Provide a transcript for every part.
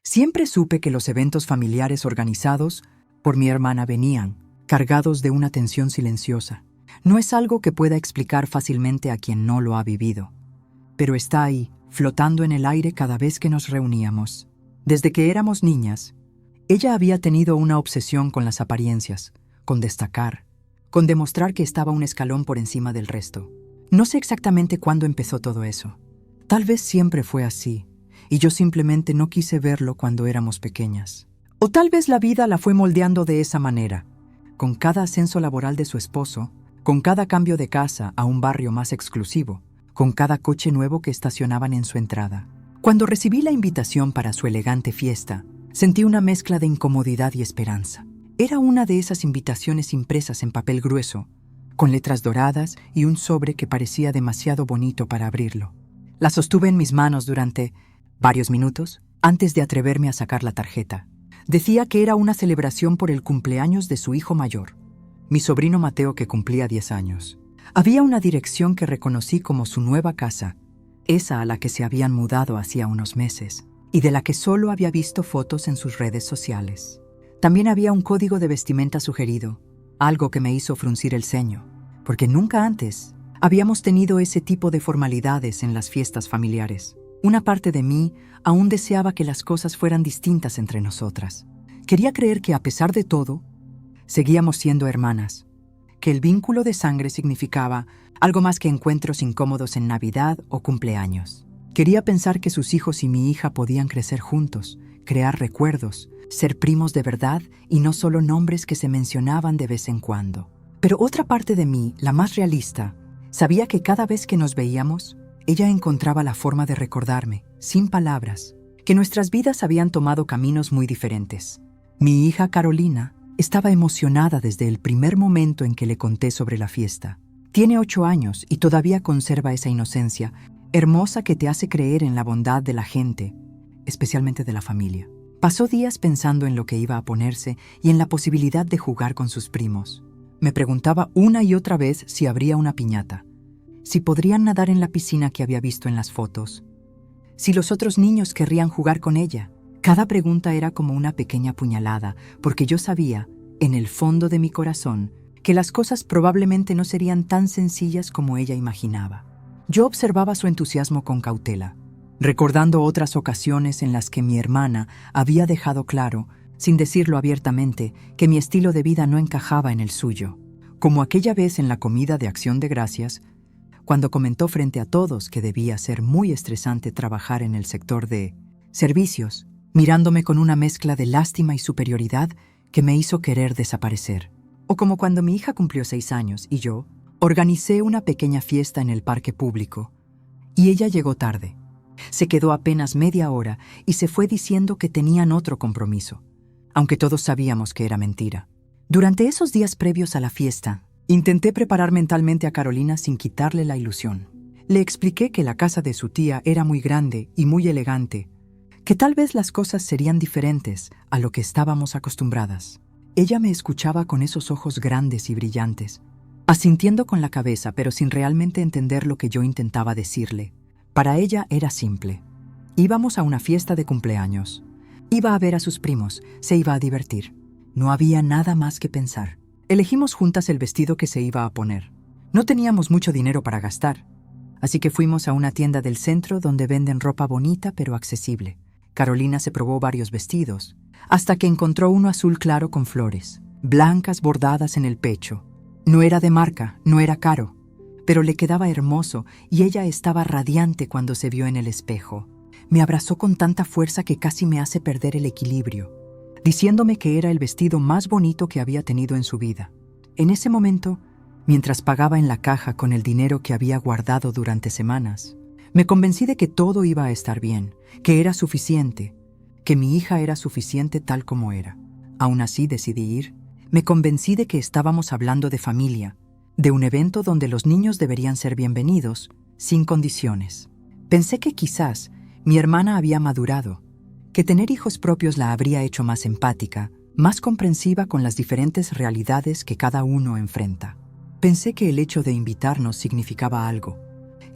Siempre supe que los eventos familiares organizados por mi hermana venían, cargados de una tensión silenciosa. No es algo que pueda explicar fácilmente a quien no lo ha vivido, pero está ahí, flotando en el aire cada vez que nos reuníamos. Desde que éramos niñas, ella había tenido una obsesión con las apariencias, con destacar, con demostrar que estaba un escalón por encima del resto. No sé exactamente cuándo empezó todo eso. Tal vez siempre fue así, y yo simplemente no quise verlo cuando éramos pequeñas. O tal vez la vida la fue moldeando de esa manera, con cada ascenso laboral de su esposo, con cada cambio de casa a un barrio más exclusivo, con cada coche nuevo que estacionaban en su entrada. Cuando recibí la invitación para su elegante fiesta, sentí una mezcla de incomodidad y esperanza. Era una de esas invitaciones impresas en papel grueso, con letras doradas y un sobre que parecía demasiado bonito para abrirlo. La sostuve en mis manos durante varios minutos antes de atreverme a sacar la tarjeta. Decía que era una celebración por el cumpleaños de su hijo mayor, mi sobrino Mateo, que cumplía 10 años. Había una dirección que reconocí como su nueva casa, esa a la que se habían mudado hacía unos meses, y de la que solo había visto fotos en sus redes sociales. También había un código de vestimenta sugerido, algo que me hizo fruncir el ceño, porque nunca antes habíamos tenido ese tipo de formalidades en las fiestas familiares. Una parte de mí aún deseaba que las cosas fueran distintas entre nosotras. Quería creer que, a pesar de todo, seguíamos siendo hermanas, que el vínculo de sangre significaba algo más que encuentros incómodos en Navidad o cumpleaños. Quería pensar que sus hijos y mi hija podían crecer juntos, crear recuerdos, ser primos de verdad y no solo nombres que se mencionaban de vez en cuando. Pero otra parte de mí, la más realista, sabía que cada vez que nos veíamos, ella encontraba la forma de recordarme, sin palabras, que nuestras vidas habían tomado caminos muy diferentes. Mi hija Carolina estaba emocionada desde el primer momento en que le conté sobre la fiesta. Tiene 8 años y todavía conserva esa inocencia hermosa que te hace creer en la bondad de la gente, especialmente de la familia. Pasó días pensando en lo que iba a ponerse y en la posibilidad de jugar con sus primos. Me preguntaba una y otra vez si habría una piñata, si podrían nadar en la piscina que había visto en las fotos, si los otros niños querrían jugar con ella. Cada pregunta era como una pequeña puñalada, porque yo sabía, en el fondo de mi corazón, que las cosas probablemente no serían tan sencillas como ella imaginaba. Yo observaba su entusiasmo con cautela, recordando otras ocasiones en las que mi hermana había dejado claro, sin decirlo abiertamente, que mi estilo de vida no encajaba en el suyo, como aquella vez en la comida de Acción de Gracias, cuando comentó frente a todos que debía ser muy estresante trabajar en el sector de servicios, mirándome con una mezcla de lástima y superioridad que me hizo querer desaparecer. O como cuando mi hija cumplió 6 años y yo organicé una pequeña fiesta en el parque público, y ella llegó tarde. Se quedó apenas media hora y se fue diciendo que tenían otro compromiso, aunque todos sabíamos que era mentira. Durante esos días previos a la fiesta, intenté preparar mentalmente a Carolina sin quitarle la ilusión. Le expliqué que la casa de su tía era muy grande y muy elegante, que tal vez las cosas serían diferentes a lo que estábamos acostumbradas. Ella me escuchaba con esos ojos grandes y brillantes, asintiendo con la cabeza pero sin realmente entender lo que yo intentaba decirle. Para ella era simple. Íbamos a una fiesta de cumpleaños. Iba a ver a sus primos, se iba a divertir. No había nada más que pensar. Elegimos juntas el vestido que se iba a poner. No teníamos mucho dinero para gastar, así que fuimos a una tienda del centro donde venden ropa bonita pero accesible. Carolina se probó varios vestidos, hasta que encontró uno azul claro con flores, blancas bordadas en el pecho. No era de marca, no era caro, pero le quedaba hermoso y ella estaba radiante cuando se vio en el espejo. Me abrazó con tanta fuerza que casi me hace perder el equilibrio, diciéndome que era el vestido más bonito que había tenido en su vida. En ese momento, mientras pagaba en la caja con el dinero que había guardado durante semanas, me convencí de que todo iba a estar bien, que era suficiente, que mi hija era suficiente tal como era. Aún así decidí ir. Me convencí de que estábamos hablando de familia, de un evento donde los niños deberían ser bienvenidos, sin condiciones. Pensé que quizás mi hermana había madurado, que tener hijos propios la habría hecho más empática, más comprensiva con las diferentes realidades que cada uno enfrenta. Pensé que el hecho de invitarnos significaba algo,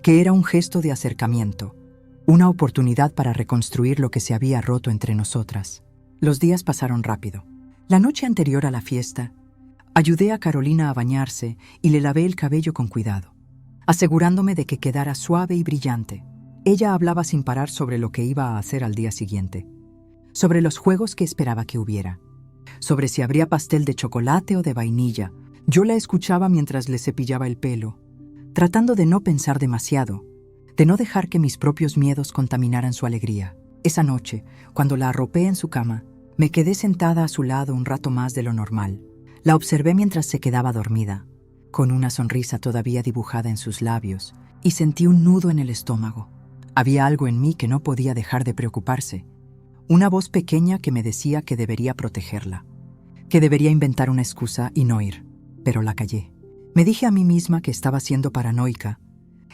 que era un gesto de acercamiento, una oportunidad para reconstruir lo que se había roto entre nosotras. Los días pasaron rápido. La noche anterior a la fiesta, ayudé a Carolina a bañarse y le lavé el cabello con cuidado, asegurándome de que quedara suave y brillante. Ella hablaba sin parar sobre lo que iba a hacer al día siguiente, sobre los juegos que esperaba que hubiera, sobre si habría pastel de chocolate o de vainilla. Yo la escuchaba mientras le cepillaba el pelo, tratando de no pensar demasiado, de no dejar que mis propios miedos contaminaran su alegría. Esa noche, cuando la arropé en su cama, me quedé sentada a su lado un rato más de lo normal. La observé mientras se quedaba dormida, con una sonrisa todavía dibujada en sus labios, y sentí un nudo en el estómago. Había algo en mí que no podía dejar de preocuparse. Una voz pequeña que me decía que debería protegerla, que debería inventar una excusa y no ir, pero la callé. Me dije a mí misma que estaba siendo paranoica,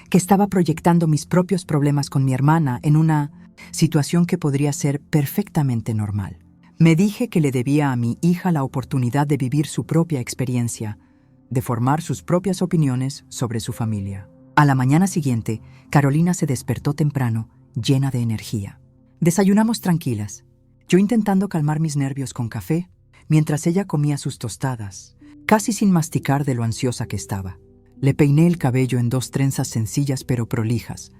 que estaba proyectando mis propios problemas con mi hermana en una situación que podría ser perfectamente normal. Me dije que le debía a mi hija la oportunidad de vivir su propia experiencia, de formar sus propias opiniones sobre su familia. A la mañana siguiente, Carolina se despertó temprano, llena de energía. Desayunamos tranquilas, yo intentando calmar mis nervios con café, mientras ella comía sus tostadas, casi sin masticar de lo ansiosa que estaba. Le peiné el cabello en 2 trenzas sencillas pero prolijas.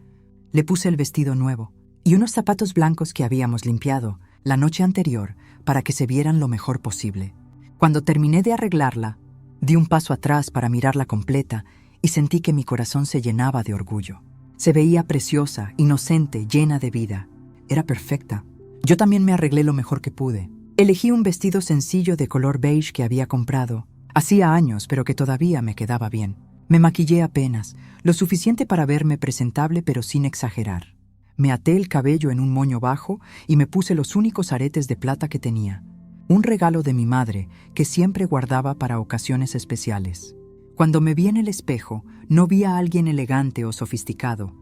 Le puse el vestido nuevo y unos zapatos blancos que habíamos limpiado la noche anterior para que se vieran lo mejor posible. Cuando terminé de arreglarla, di un paso atrás para mirarla completa y sentí que mi corazón se llenaba de orgullo. Se veía preciosa, inocente, llena de vida. Era perfecta. Yo también me arreglé lo mejor que pude. Elegí un vestido sencillo de color beige que había comprado. Hacía años, pero que todavía me quedaba bien. Me maquillé apenas, lo suficiente para verme presentable pero sin exagerar. Me até el cabello en un moño bajo y me puse los únicos aretes de plata que tenía. Un regalo de mi madre que siempre guardaba para ocasiones especiales. Cuando me vi en el espejo, no vi a alguien elegante o sofisticado,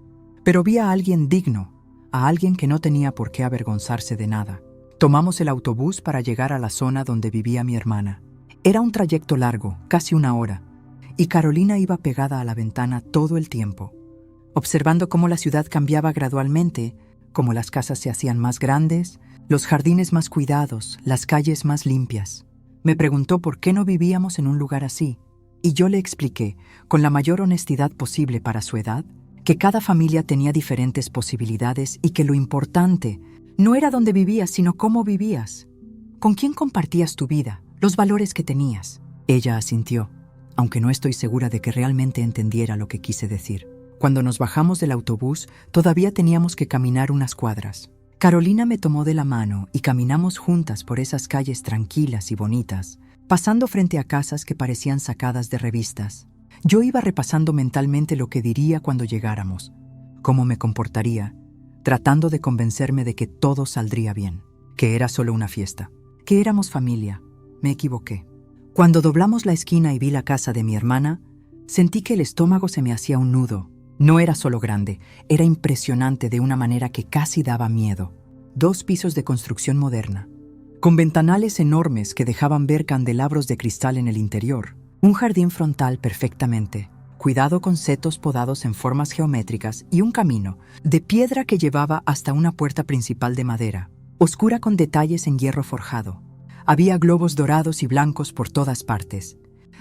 pero vi a alguien digno, a alguien que no tenía por qué avergonzarse de nada. Tomamos el autobús para llegar a la zona donde vivía mi hermana. Era un trayecto largo, casi 1 hora, y Carolina iba pegada a la ventana todo el tiempo, observando cómo la ciudad cambiaba gradualmente, cómo las casas se hacían más grandes, los jardines más cuidados, las calles más limpias. Me preguntó por qué no vivíamos en un lugar así, y yo le expliqué, con la mayor honestidad posible para su edad, que cada familia tenía diferentes posibilidades y que lo importante no era dónde vivías, sino cómo vivías, con quién compartías tu vida, los valores que tenías. Ella asintió, aunque no estoy segura de que realmente entendiera lo que quise decir. Cuando nos bajamos del autobús, todavía teníamos que caminar unas cuadras. Carolina me tomó de la mano y caminamos juntas por esas calles tranquilas y bonitas, pasando frente a casas que parecían sacadas de revistas. Yo iba repasando mentalmente lo que diría cuando llegáramos, cómo me comportaría, tratando de convencerme de que todo saldría bien, que era solo una fiesta, que éramos familia. Me equivoqué. Cuando doblamos la esquina y vi la casa de mi hermana, sentí que el estómago se me hacía un nudo. No era solo grande, era impresionante de una manera que casi daba miedo. 2 pisos de construcción moderna, con ventanales enormes que dejaban ver candelabros de cristal en el interior. Un jardín frontal perfectamente, cuidado con setos podados en formas geométricas y un camino de piedra que llevaba hasta una puerta principal de madera, oscura con detalles en hierro forjado. Había globos dorados y blancos por todas partes,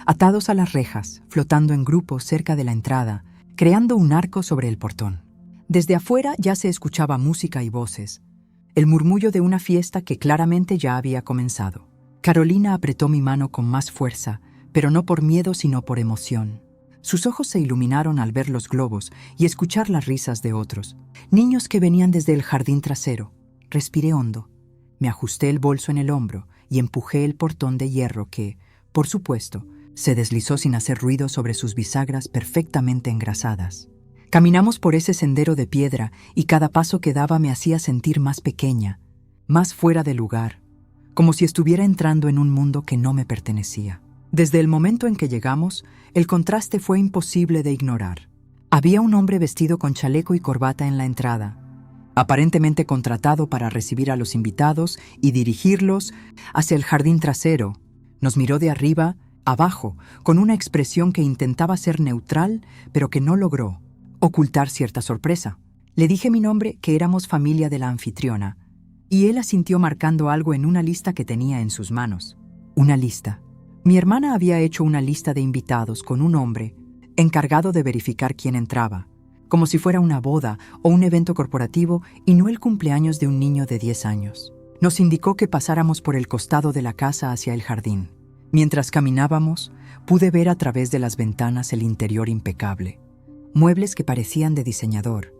atados a las rejas, flotando en grupos cerca de la entrada, creando un arco sobre el portón. Desde afuera ya se escuchaba música y voces, el murmullo de una fiesta que claramente ya había comenzado. Carolina apretó mi mano con más fuerza, pero no por miedo sino por emoción. Sus ojos se iluminaron al ver los globos y escuchar las risas de otros, niños que venían desde el jardín trasero. Respiré hondo, me ajusté el bolso en el hombro y empujé el portón de hierro que, por supuesto, se deslizó sin hacer ruido sobre sus bisagras perfectamente engrasadas. Caminamos por ese sendero de piedra y cada paso que daba me hacía sentir más pequeña, más fuera de lugar, como si estuviera entrando en un mundo que no me pertenecía. Desde el momento en que llegamos, el contraste fue imposible de ignorar. Había un hombre vestido con chaleco y corbata en la entrada, aparentemente contratado para recibir a los invitados y dirigirlos hacia el jardín trasero. Nos miró de arriba abajo, con una expresión que intentaba ser neutral, pero que no logró ocultar cierta sorpresa. Le dije mi nombre, que éramos familia de la anfitriona, y él asintió marcando algo en una lista que tenía en sus manos. Una lista. Mi hermana había hecho una lista de invitados con un hombre encargado de verificar quién entraba, como si fuera una boda o un evento corporativo y no el cumpleaños de un niño de 10 años. Nos indicó que pasáramos por el costado de la casa hacia el jardín. Mientras caminábamos, pude ver a través de las ventanas el interior impecable. Muebles que parecían de diseñador,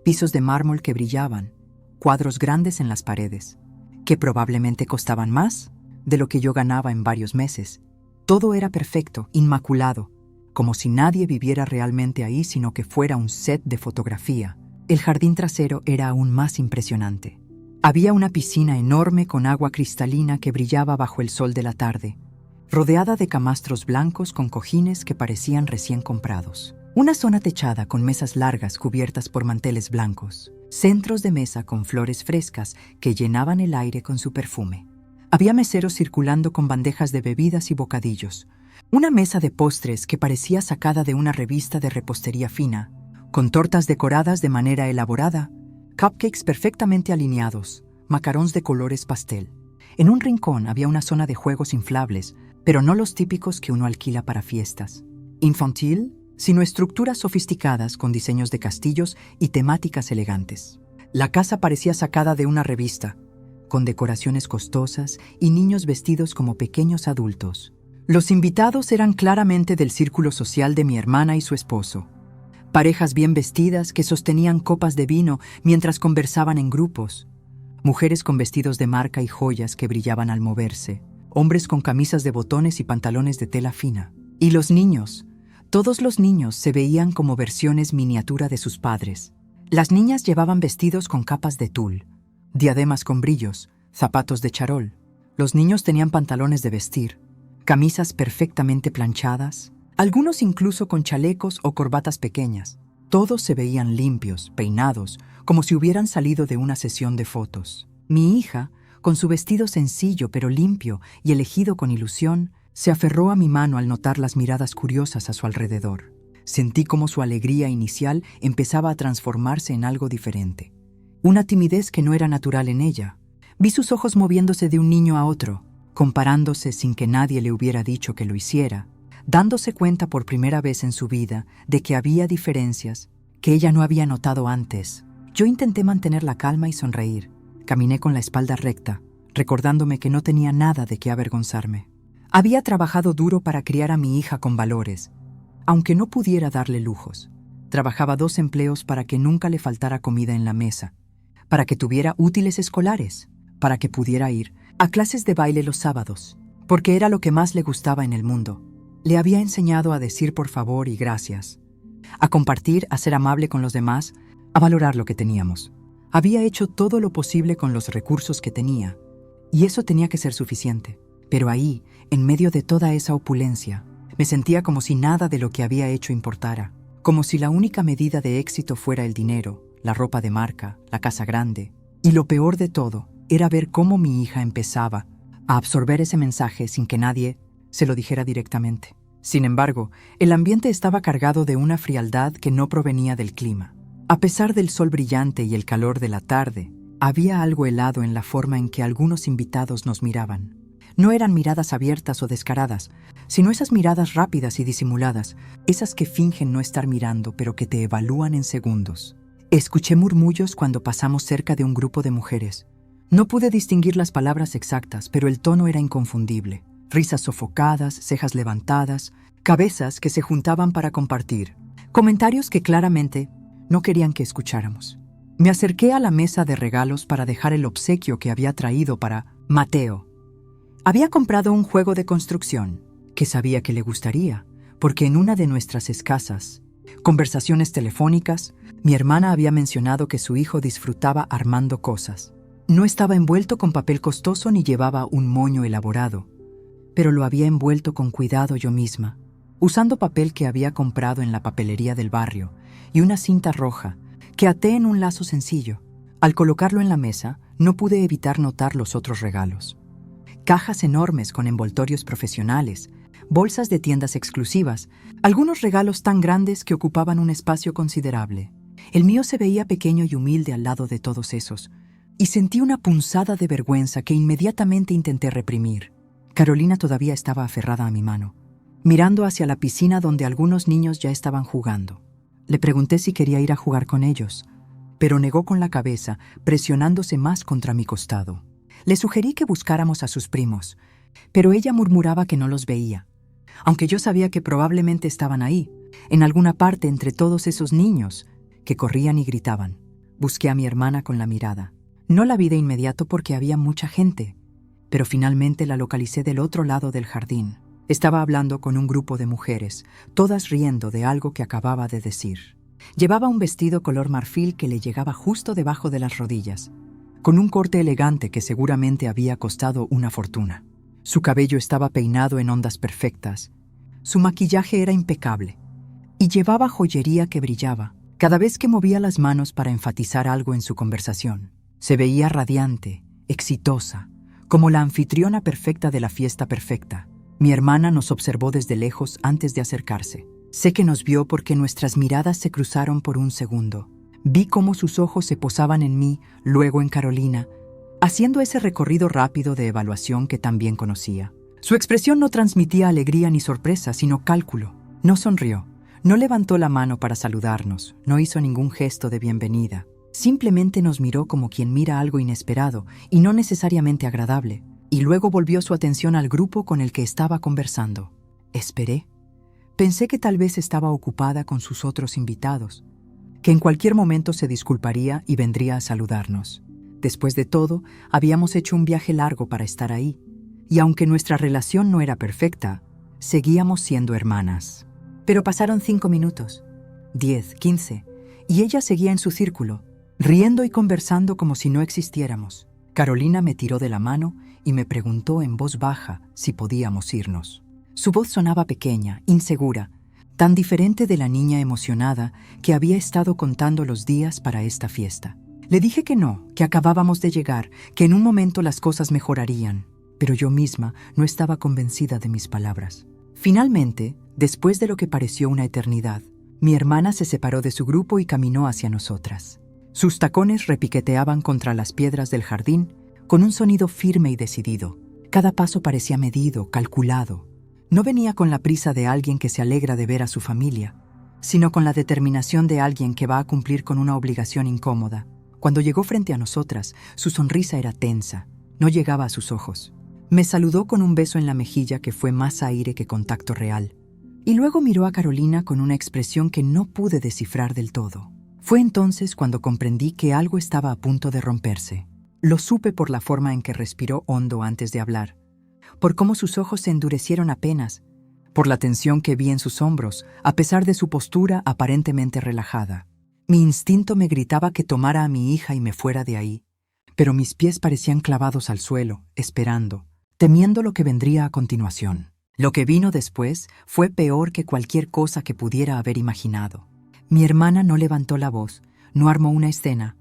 pisos de mármol que brillaban, cuadros grandes en las paredes, que probablemente costaban más de lo que yo ganaba en varios meses. Todo era perfecto, inmaculado, como si nadie viviera realmente ahí, sino que fuera un set de fotografía. El jardín trasero era aún más impresionante. Había una piscina enorme con agua cristalina que brillaba bajo el sol de la tarde, rodeada de camastros blancos con cojines que parecían recién comprados. Una zona techada con mesas largas cubiertas por manteles blancos, centros de mesa con flores frescas que llenaban el aire con su perfume. Había meseros circulando con bandejas de bebidas y bocadillos, una mesa de postres que parecía sacada de una revista de repostería fina, con tortas decoradas de manera elaborada, cupcakes perfectamente alineados, macarons de colores pastel. En un rincón había una zona de juegos inflables, pero no los típicos que uno alquila para fiestas. Infantil, sino estructuras sofisticadas con diseños de castillos y temáticas elegantes. La casa parecía sacada de una revista, con decoraciones costosas y niños vestidos como pequeños adultos. Los invitados eran claramente del círculo social de mi hermana y su esposo. Parejas bien vestidas que sostenían copas de vino mientras conversaban en grupos. Mujeres con vestidos de marca y joyas que brillaban al moverse. Hombres con camisas de botones y pantalones de tela fina. Y los niños. Todos los niños se veían como versiones miniatura de sus padres. Las niñas llevaban vestidos con capas de tul, diademas con brillos, zapatos de charol. Los niños tenían pantalones de vestir, camisas perfectamente planchadas, algunos incluso con chalecos o corbatas pequeñas. Todos se veían limpios, peinados, como si hubieran salido de una sesión de fotos. Mi hija, con su vestido sencillo pero limpio y elegido con ilusión, se aferró a mi mano al notar las miradas curiosas a su alrededor. Sentí como su alegría inicial empezaba a transformarse en algo diferente. Una timidez que no era natural en ella. Vi sus ojos moviéndose de un niño a otro, comparándose sin que nadie le hubiera dicho que lo hiciera, dándose cuenta por primera vez en su vida de que había diferencias que ella no había notado antes. Yo intenté mantener la calma y sonreír. Caminé con la espalda recta, recordándome que no tenía nada de qué avergonzarme. Había trabajado duro para criar a mi hija con valores, aunque no pudiera darle lujos. Trabajaba 2 empleos para que nunca le faltara comida en la mesa, para que tuviera útiles escolares, para que pudiera ir a clases de baile los sábados, porque era lo que más le gustaba en el mundo. Le había enseñado a decir por favor y gracias, a compartir, a ser amable con los demás, a valorar lo que teníamos. Había hecho todo lo posible con los recursos que tenía, y eso tenía que ser suficiente. Pero ahí, en medio de toda esa opulencia, me sentía como si nada de lo que había hecho importara, como si la única medida de éxito fuera el dinero, la ropa de marca, la casa grande. Y lo peor de todo era ver cómo mi hija empezaba a absorber ese mensaje sin que nadie se lo dijera directamente. Sin embargo, el ambiente estaba cargado de una frialdad que no provenía del clima. A pesar del sol brillante y el calor de la tarde, había algo helado en la forma en que algunos invitados nos miraban. No eran miradas abiertas o descaradas, sino esas miradas rápidas y disimuladas, esas que fingen no estar mirando pero que te evalúan en segundos. Escuché murmullos cuando pasamos cerca de un grupo de mujeres. No pude distinguir las palabras exactas, pero el tono era inconfundible. Risas sofocadas, cejas levantadas, cabezas que se juntaban para compartir. Comentarios que claramente no querían que escucháramos. Me acerqué a la mesa de regalos para dejar el obsequio que había traído para Mateo. Había comprado un juego de construcción que sabía que le gustaría, porque en una de nuestras escasas conversaciones telefónicas, mi hermana había mencionado que su hijo disfrutaba armando cosas. No estaba envuelto con papel costoso ni llevaba un moño elaborado, pero lo había envuelto con cuidado yo misma, usando papel que había comprado en la papelería del barrio y una cinta roja que até en un lazo sencillo. Al colocarlo en la mesa, no pude evitar notar los otros regalos. Cajas enormes con envoltorios profesionales, bolsas de tiendas exclusivas, algunos regalos tan grandes que ocupaban un espacio considerable. El mío se veía pequeño y humilde al lado de todos esos, y sentí una punzada de vergüenza que inmediatamente intenté reprimir. Carolina todavía estaba aferrada a mi mano, mirando hacia la piscina donde algunos niños ya estaban jugando. Le pregunté si quería ir a jugar con ellos, pero negó con la cabeza, presionándose más contra mi costado. Le sugerí que buscáramos a sus primos, pero ella murmuraba que no los veía, aunque yo sabía que probablemente estaban ahí, en alguna parte entre todos esos niños que corrían y gritaban. Busqué a mi hermana con la mirada. No la vi de inmediato porque había mucha gente, pero finalmente la localicé del otro lado del jardín. Estaba hablando con un grupo de mujeres, todas riendo de algo que acababa de decir. Llevaba un vestido color marfil que le llegaba justo debajo de las rodillas, con un corte elegante que seguramente había costado una fortuna. Su cabello estaba peinado en ondas perfectas, su maquillaje era impecable, y llevaba joyería que brillaba cada vez que movía las manos para enfatizar algo en su conversación. Se veía radiante, exitosa, como la anfitriona perfecta de la fiesta perfecta. Mi hermana nos observó desde lejos antes de acercarse. Sé que nos vio porque nuestras miradas se cruzaron por un segundo. Vi cómo sus ojos se posaban en mí, luego en Carolina, haciendo ese recorrido rápido de evaluación que tan bien conocía. Su expresión no transmitía alegría ni sorpresa, sino cálculo. No sonrió, no levantó la mano para saludarnos, no hizo ningún gesto de bienvenida. Simplemente nos miró como quien mira algo inesperado y no necesariamente agradable, y luego volvió su atención al grupo con el que estaba conversando. Esperé. Pensé que tal vez estaba ocupada con sus otros invitados, que en cualquier momento se disculparía y vendría a saludarnos. Después de todo, habíamos hecho un viaje largo para estar ahí, y aunque nuestra relación no era perfecta, seguíamos siendo hermanas. Pero pasaron 5 minutos, 10, 15, y ella seguía en su círculo, riendo y conversando como si no existiéramos. Carolina me tiró de la mano y me preguntó en voz baja si podíamos irnos. Su voz sonaba pequeña, insegura, tan diferente de la niña emocionada que había estado contando los días para esta fiesta. Le dije que no, que acabábamos de llegar, que en un momento las cosas mejorarían, pero yo misma no estaba convencida de mis palabras. Finalmente, después de lo que pareció una eternidad, mi hermana se separó de su grupo y caminó hacia nosotras. Sus tacones repiqueteaban contra las piedras del jardín con un sonido firme y decidido. Cada paso parecía medido, calculado. No venía con la prisa de alguien que se alegra de ver a su familia, sino con la determinación de alguien que va a cumplir con una obligación incómoda. Cuando llegó frente a nosotras, su sonrisa era tensa, no llegaba a sus ojos. Me saludó con un beso en la mejilla que fue más aire que contacto real, y luego miró a Carolina con una expresión que no pude descifrar del todo. Fue entonces cuando comprendí que algo estaba a punto de romperse. Lo supe por la forma en que respiró hondo antes de hablar, por cómo sus ojos se endurecieron apenas, por la tensión que vi en sus hombros, a pesar de su postura aparentemente relajada. Mi instinto me gritaba que tomara a mi hija y me fuera de ahí, pero mis pies parecían clavados al suelo, esperando, temiendo lo que vendría a continuación. Lo que vino después fue peor que cualquier cosa que pudiera haber imaginado. Mi hermana no levantó la voz, no armó una escena,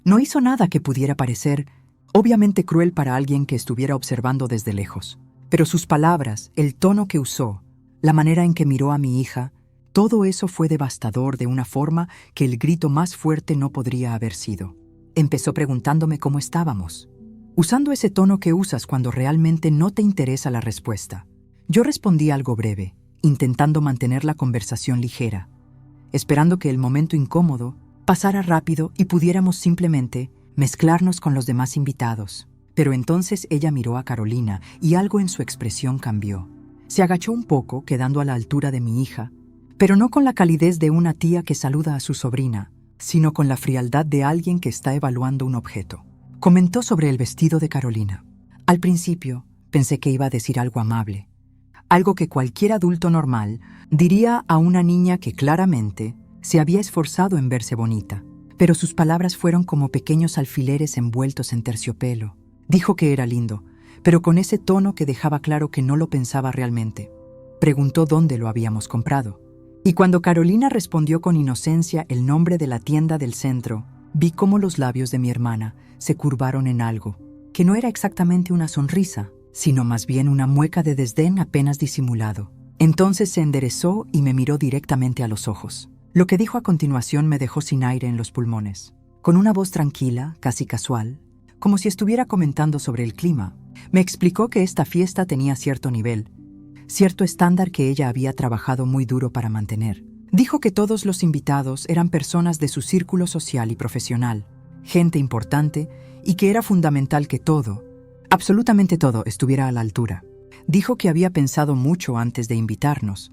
no hizo nada que pudiera parecer obviamente cruel para alguien que estuviera observando desde lejos. Pero sus palabras, el tono que usó, la manera en que miró a mi hija, todo eso fue devastador de una forma que el grito más fuerte no podría haber sido. Empezó preguntándome cómo estábamos, usando ese tono que usas cuando realmente no te interesa la respuesta. Yo respondí algo breve, intentando mantener la conversación ligera, esperando que el momento incómodo pasara rápido y pudiéramos simplemente mezclarnos con los demás invitados. Pero entonces ella miró a Carolina y algo en su expresión cambió. Se agachó un poco, quedando a la altura de mi hija, pero no con la calidez de una tía que saluda a su sobrina, sino con la frialdad de alguien que está evaluando un objeto. Comentó sobre el vestido de Carolina. Al principio, pensé que iba a decir algo amable, algo que cualquier adulto normal diría a una niña que claramente se había esforzado en verse bonita, pero sus palabras fueron como pequeños alfileres envueltos en terciopelo. Dijo que era lindo, pero con ese tono que dejaba claro que no lo pensaba realmente. Preguntó dónde lo habíamos comprado. Y cuando Carolina respondió con inocencia el nombre de la tienda del centro, vi cómo los labios de mi hermana se curvaron en algo, que no era exactamente una sonrisa, sino más bien una mueca de desdén apenas disimulado. Entonces se enderezó y me miró directamente a los ojos. Lo que dijo a continuación me dejó sin aire en los pulmones. Con una voz tranquila, casi casual, como si estuviera comentando sobre el clima, me explicó que esta fiesta tenía cierto nivel, cierto estándar que ella había trabajado muy duro para mantener. Dijo que todos los invitados eran personas de su círculo social y profesional, gente importante, y que era fundamental que todo, absolutamente todo, estuviera a la altura. Dijo que había pensado mucho antes de invitarnos,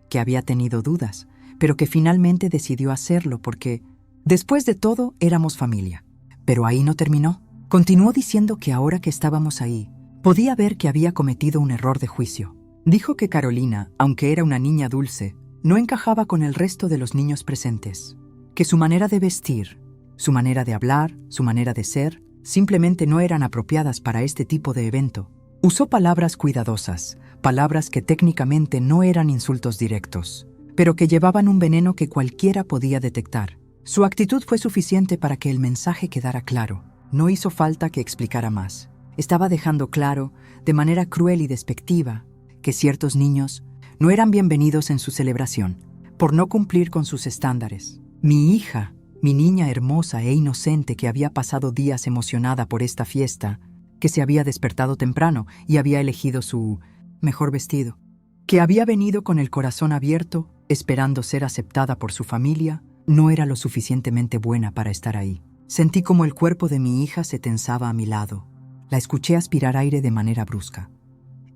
que había tenido dudas, pero que finalmente decidió hacerlo porque, después de todo, éramos familia. Pero ahí no terminó. Continuó diciendo que ahora que estábamos ahí, podía ver que había cometido un error de juicio. Dijo que Carolina, aunque era una niña dulce, no encajaba con el resto de los niños presentes, que su manera de vestir, su manera de hablar, su manera de ser, simplemente no eran apropiadas para este tipo de evento. Usó palabras cuidadosas, palabras que técnicamente no eran insultos directos, pero que llevaban un veneno que cualquiera podía detectar. Su actitud fue suficiente para que el mensaje quedara claro. No hizo falta que explicara más. Estaba dejando claro, de manera cruel y despectiva, que ciertos niños no eran bienvenidos en su celebración, por no cumplir con sus estándares. Mi hija, mi niña hermosa e inocente que había pasado días emocionada por esta fiesta, que se había despertado temprano y había elegido su mejor vestido, que había venido con el corazón abierto, esperando ser aceptada por su familia, no era lo suficientemente buena para estar ahí. Sentí como el cuerpo de mi hija se tensaba a mi lado. La escuché aspirar aire de manera brusca.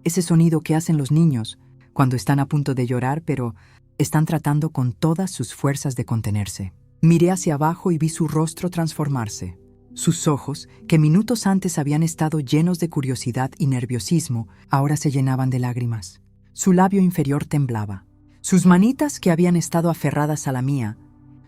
Ese sonido que hacen los niños cuando están a punto de llorar, pero están tratando con todas sus fuerzas de contenerse. Miré hacia abajo y vi su rostro transformarse. Sus ojos, que minutos antes habían estado llenos de curiosidad y nerviosismo, ahora se llenaban de lágrimas. Su labio inferior temblaba. Sus manitas, que habían estado aferradas a la mía,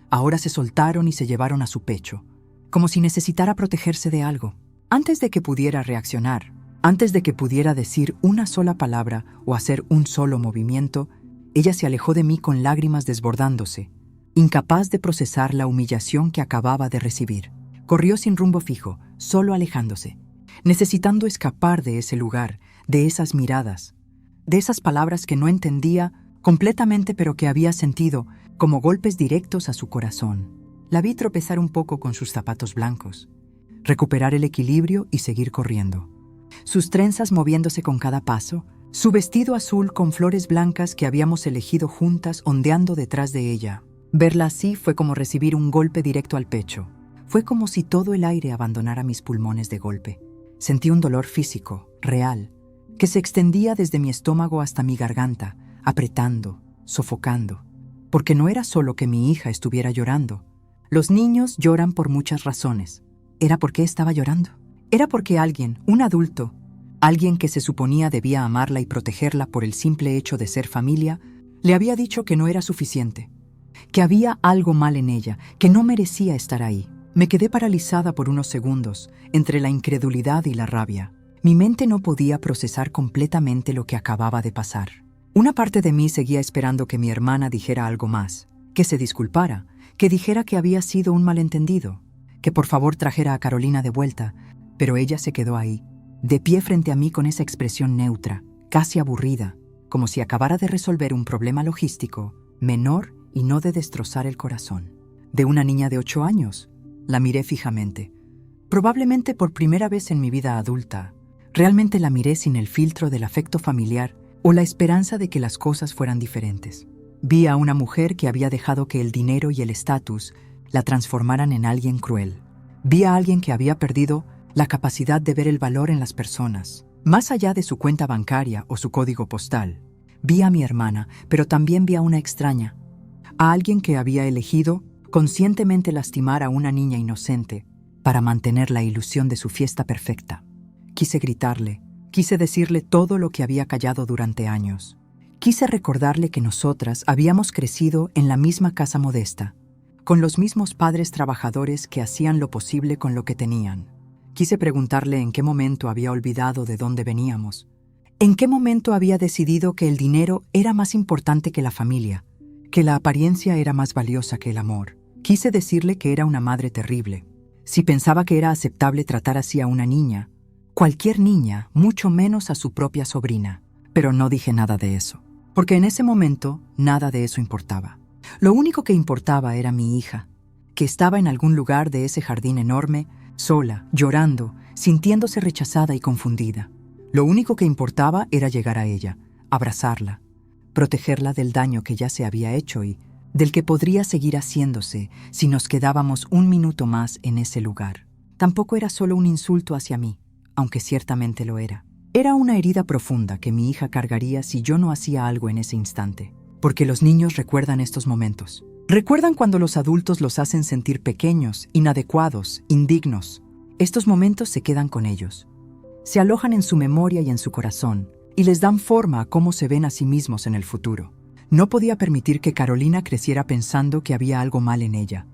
ahora se soltaron y se llevaron a su pecho, como si necesitara protegerse de algo. Antes de que pudiera reaccionar, antes de que pudiera decir una sola palabra o hacer un solo movimiento, ella se alejó de mí con lágrimas desbordándose, incapaz de procesar la humillación que acababa de recibir. Corrió sin rumbo fijo, solo alejándose, necesitando escapar de ese lugar, de esas miradas, de esas palabras que no entendía completamente pero que había sentido como golpes directos a su corazón. La vi tropezar un poco con sus zapatos blancos, recuperar el equilibrio y seguir corriendo. Sus trenzas moviéndose con cada paso, su vestido azul con flores blancas que habíamos elegido juntas ondeando detrás de ella. Verla así fue como recibir un golpe directo al pecho. Fue como si todo el aire abandonara mis pulmones de golpe. Sentí un dolor físico, real, que se extendía desde mi estómago hasta mi garganta, apretando, sofocando. Porque no era solo que mi hija estuviera llorando. Los niños lloran por muchas razones. ¿Era porque estaba llorando? Era porque alguien, un adulto, alguien que se suponía debía amarla y protegerla por el simple hecho de ser familia, le había dicho que no era suficiente, que había algo mal en ella, que no merecía estar ahí. Me quedé paralizada por unos segundos, entre la incredulidad y la rabia. Mi mente no podía procesar completamente lo que acababa de pasar. Una parte de mí seguía esperando que mi hermana dijera algo más, que se disculpara, que dijera que había sido un malentendido, que por favor trajera a Carolina de vuelta, pero ella se quedó ahí, de pie frente a mí con esa expresión neutra, casi aburrida, como si acabara de resolver un problema logístico, menor y no de destrozar el corazón. De una niña de 8 años, la miré fijamente. Probablemente por primera vez en mi vida adulta, realmente la miré sin el filtro del afecto familiar o la esperanza de que las cosas fueran diferentes. Vi a una mujer que había dejado que el dinero y el estatus la transformaran en alguien cruel. Vi a alguien que había perdido la capacidad de ver el valor en las personas, más allá de su cuenta bancaria o su código postal. Vi a mi hermana, pero también vi a una extraña, a alguien que había elegido conscientemente lastimar a una niña inocente para mantener la ilusión de su fiesta perfecta. Quise gritarle, quise decirle todo lo que había callado durante años. Quise recordarle que nosotras habíamos crecido en la misma casa modesta, con los mismos padres trabajadores que hacían lo posible con lo que tenían. Quise preguntarle en qué momento había olvidado de dónde veníamos, en qué momento había decidido que el dinero era más importante que la familia, que la apariencia era más valiosa que el amor. Quise decirle que era una madre terrible. Si pensaba que era aceptable tratar así a una niña, cualquier niña, mucho menos a su propia sobrina. Pero no dije nada de eso, porque en ese momento nada de eso importaba. Lo único que importaba era mi hija, que estaba en algún lugar de ese jardín enorme, sola, llorando, sintiéndose rechazada y confundida. Lo único que importaba era llegar a ella, abrazarla, protegerla del daño que ya se había hecho y del que podría seguir haciéndose si nos quedábamos un minuto más en ese lugar. Tampoco era solo un insulto hacia mí, aunque ciertamente lo era. Era una herida profunda que mi hija cargaría si yo no hacía algo en ese instante. Porque los niños recuerdan estos momentos. Recuerdan cuando los adultos los hacen sentir pequeños, inadecuados, indignos. Estos momentos se quedan con ellos. Se alojan en su memoria y en su corazón, y les dan forma a cómo se ven a sí mismos en el futuro. No podía permitir que Carolina creciera pensando que había algo mal en ella,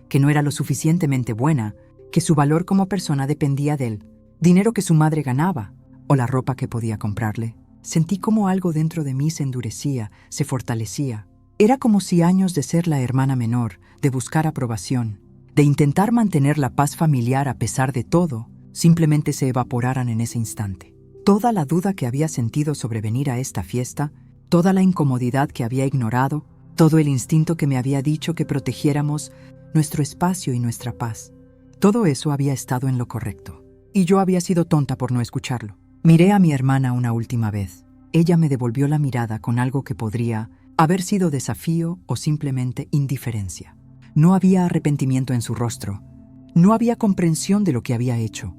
que no era lo suficientemente buena, que su valor como persona dependía del dinero que su madre ganaba o la ropa que podía comprarle. Sentí como algo dentro de mí se endurecía, se fortalecía. Era como si años de ser la hermana menor, de buscar aprobación, de intentar mantener la paz familiar a pesar de todo, simplemente se evaporaran en ese instante. Toda la duda que había sentido sobre venir a esta fiesta, toda la incomodidad que había ignorado, todo el instinto que me había dicho que protegiéramos nuestro espacio y nuestra paz. Todo eso había estado en lo correcto, y yo había sido tonta por no escucharlo. Miré a mi hermana una última vez. Ella me devolvió la mirada con algo que podría haber sido desafío o simplemente indiferencia. No había arrepentimiento en su rostro. No había comprensión de lo que había hecho.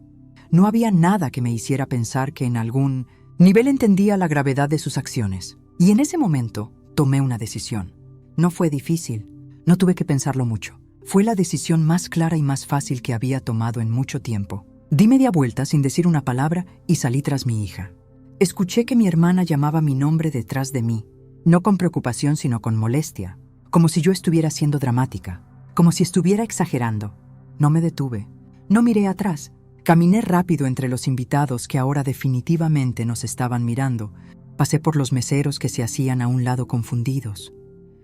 No había nada que me hiciera pensar que en algún nivel entendía la gravedad de sus acciones. Y en ese momento tomé una decisión. No fue difícil. No tuve que pensarlo mucho. Fue la decisión más clara y más fácil que había tomado en mucho tiempo. Di media vuelta sin decir una palabra y salí tras mi hija. Escuché que mi hermana llamaba mi nombre detrás de mí, no con preocupación sino con molestia, como si yo estuviera siendo dramática, como si estuviera exagerando. No me detuve, no miré atrás, caminé rápido entre los invitados que ahora definitivamente nos estaban mirando, pasé por los meseros que se hacían a un lado confundidos.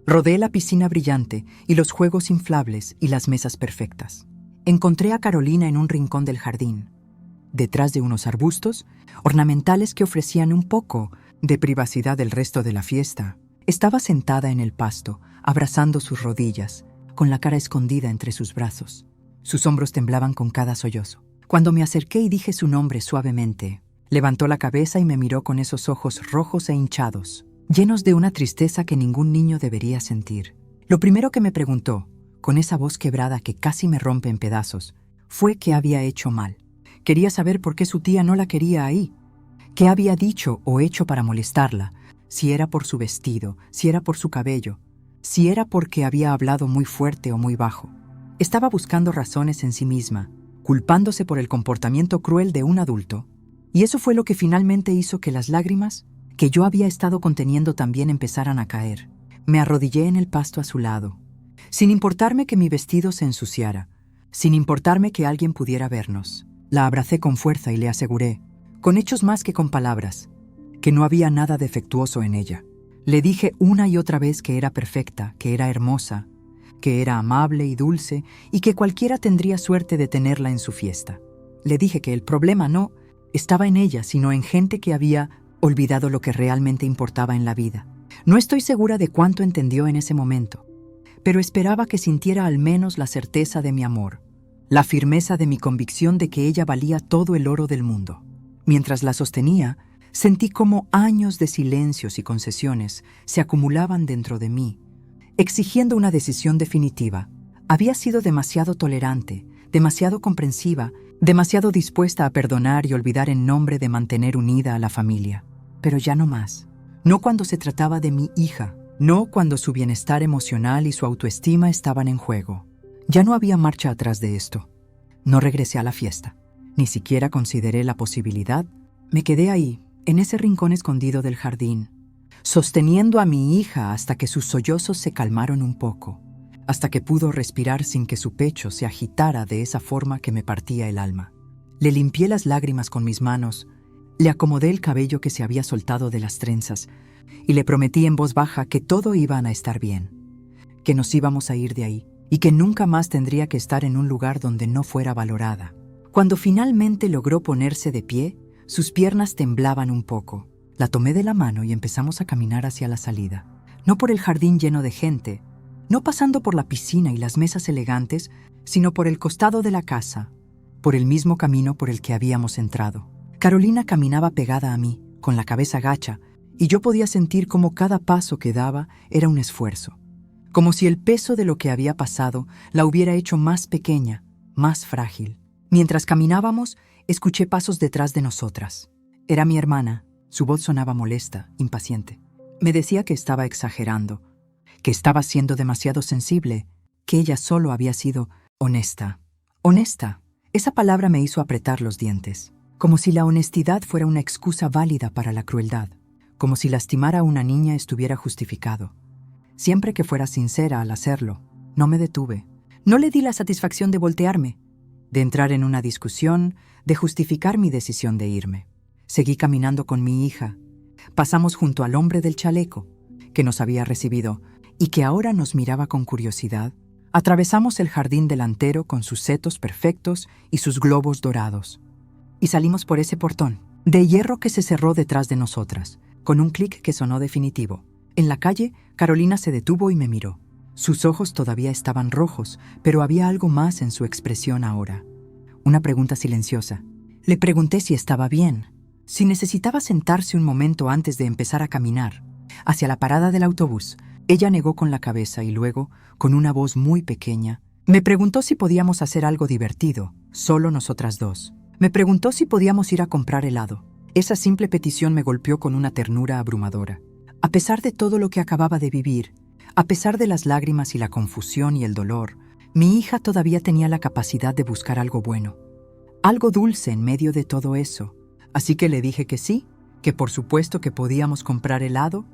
Rodeé la piscina brillante y los juegos inflables y las mesas perfectas. Encontré a Carolina en un rincón del jardín, detrás de unos arbustos ornamentales que ofrecían un poco de privacidad del resto de la fiesta. Estaba sentada en el pasto, abrazando sus rodillas, con la cara escondida entre sus brazos. Sus hombros temblaban con cada sollozo. Cuando me acerqué y dije su nombre suavemente, levantó la cabeza y me miró con esos ojos rojos e hinchados, llenos de una tristeza que ningún niño debería sentir. Lo primero que me preguntó, con esa voz quebrada que casi me rompe en pedazos, fue qué había hecho mal. Quería saber por qué su tía no la quería ahí. ¿Qué había dicho o hecho para molestarla? Si era por su vestido, si era por su cabello, si era porque había hablado muy fuerte o muy bajo. Estaba buscando razones en sí misma, culpándose por el comportamiento cruel de un adulto. Y eso fue lo que finalmente hizo que las lágrimas, que yo había estado conteniendo, también empezaran a caer. Me arrodillé en el pasto a su lado, sin importarme que mi vestido se ensuciara, sin importarme que alguien pudiera vernos. La abracé con fuerza y le aseguré, con hechos más que con palabras, que no había nada defectuoso en ella. Le dije una y otra vez que era perfecta, que era hermosa, que era amable y dulce y que cualquiera tendría suerte de tenerla en su fiesta. Le dije que el problema no estaba en ella, sino en gente que había olvidado lo que realmente importaba en la vida. No estoy segura de cuánto entendió en ese momento, pero esperaba que sintiera al menos la certeza de mi amor, la firmeza de mi convicción de que ella valía todo el oro del mundo. Mientras la sostenía, sentí como años de silencios y concesiones se acumulaban dentro de mí, exigiendo una decisión definitiva. Había sido demasiado tolerante, demasiado comprensiva, demasiado dispuesta a perdonar y olvidar en nombre de mantener unida a la familia. Pero ya no más. No cuando se trataba de mi hija. No cuando su bienestar emocional y su autoestima estaban en juego. Ya no había marcha atrás de esto. No regresé a la fiesta. Ni siquiera consideré la posibilidad. Me quedé ahí, en ese rincón escondido del jardín, sosteniendo a mi hija hasta que sus sollozos se calmaron un poco, hasta que pudo respirar sin que su pecho se agitara de esa forma que me partía el alma. Le limpié las lágrimas con mis manos, le acomodé el cabello que se había soltado de las trenzas y le prometí en voz baja que todo iba a estar bien, que nos íbamos a ir de ahí y que nunca más tendría que estar en un lugar donde no fuera valorada. Cuando finalmente logró ponerse de pie, sus piernas temblaban un poco. La tomé de la mano y empezamos a caminar hacia la salida. No por el jardín lleno de gente, no pasando por la piscina y las mesas elegantes, sino por el costado de la casa, por el mismo camino por el que habíamos entrado. Carolina caminaba pegada a mí, con la cabeza gacha, y yo podía sentir cómo cada paso que daba era un esfuerzo, como si el peso de lo que había pasado la hubiera hecho más pequeña, más frágil. Mientras caminábamos, escuché pasos detrás de nosotras. Era mi hermana. Su voz sonaba molesta, impaciente. Me decía que estaba exagerando, que estaba siendo demasiado sensible, que ella solo había sido honesta. Honesta. Esa palabra me hizo apretar los dientes, como si la honestidad fuera una excusa válida para la crueldad, como si lastimar a una niña estuviera justificado. Siempre que fuera sincera al hacerlo, no me detuve. No le di la satisfacción de voltearme, de entrar en una discusión, de justificar mi decisión de irme. Seguí caminando con mi hija. Pasamos junto al hombre del chaleco, que nos había recibido y que ahora nos miraba con curiosidad. Atravesamos el jardín delantero con sus setos perfectos y sus globos dorados. Y salimos por ese portón, de hierro que se cerró detrás de nosotras, con un clic que sonó definitivo. En la calle, Carolina se detuvo y me miró. Sus ojos todavía estaban rojos, pero había algo más en su expresión ahora. Una pregunta silenciosa. Le pregunté si estaba bien, si necesitaba sentarse un momento antes de empezar a caminar. Hacia la parada del autobús, ella negó con la cabeza y luego, con una voz muy pequeña, me preguntó si podíamos hacer algo divertido, solo nosotras dos. Me preguntó si podíamos ir a comprar helado. Esa simple petición me golpeó con una ternura abrumadora. A pesar de todo lo que acababa de vivir, a pesar de las lágrimas y la confusión y el dolor, mi hija todavía tenía la capacidad de buscar algo bueno, algo dulce en medio de todo eso. Así que le dije que sí, que por supuesto que podíamos comprar helado,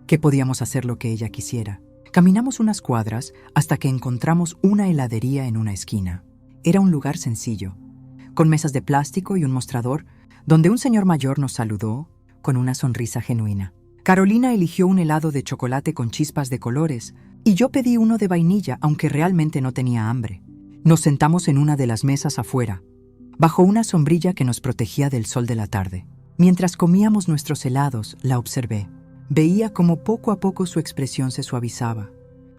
que podíamos hacer lo que ella quisiera. Caminamos unas cuadras hasta que encontramos una heladería en una esquina. Era un lugar sencillo, con mesas de plástico y un mostrador, donde un señor mayor nos saludó con una sonrisa genuina. Carolina eligió un helado de chocolate con chispas de colores y yo pedí uno de vainilla, aunque realmente no tenía hambre. Nos sentamos en una de las mesas afuera, bajo una sombrilla que nos protegía del sol de la tarde. Mientras comíamos nuestros helados, la observé. Veía cómo poco a poco su expresión se suavizaba,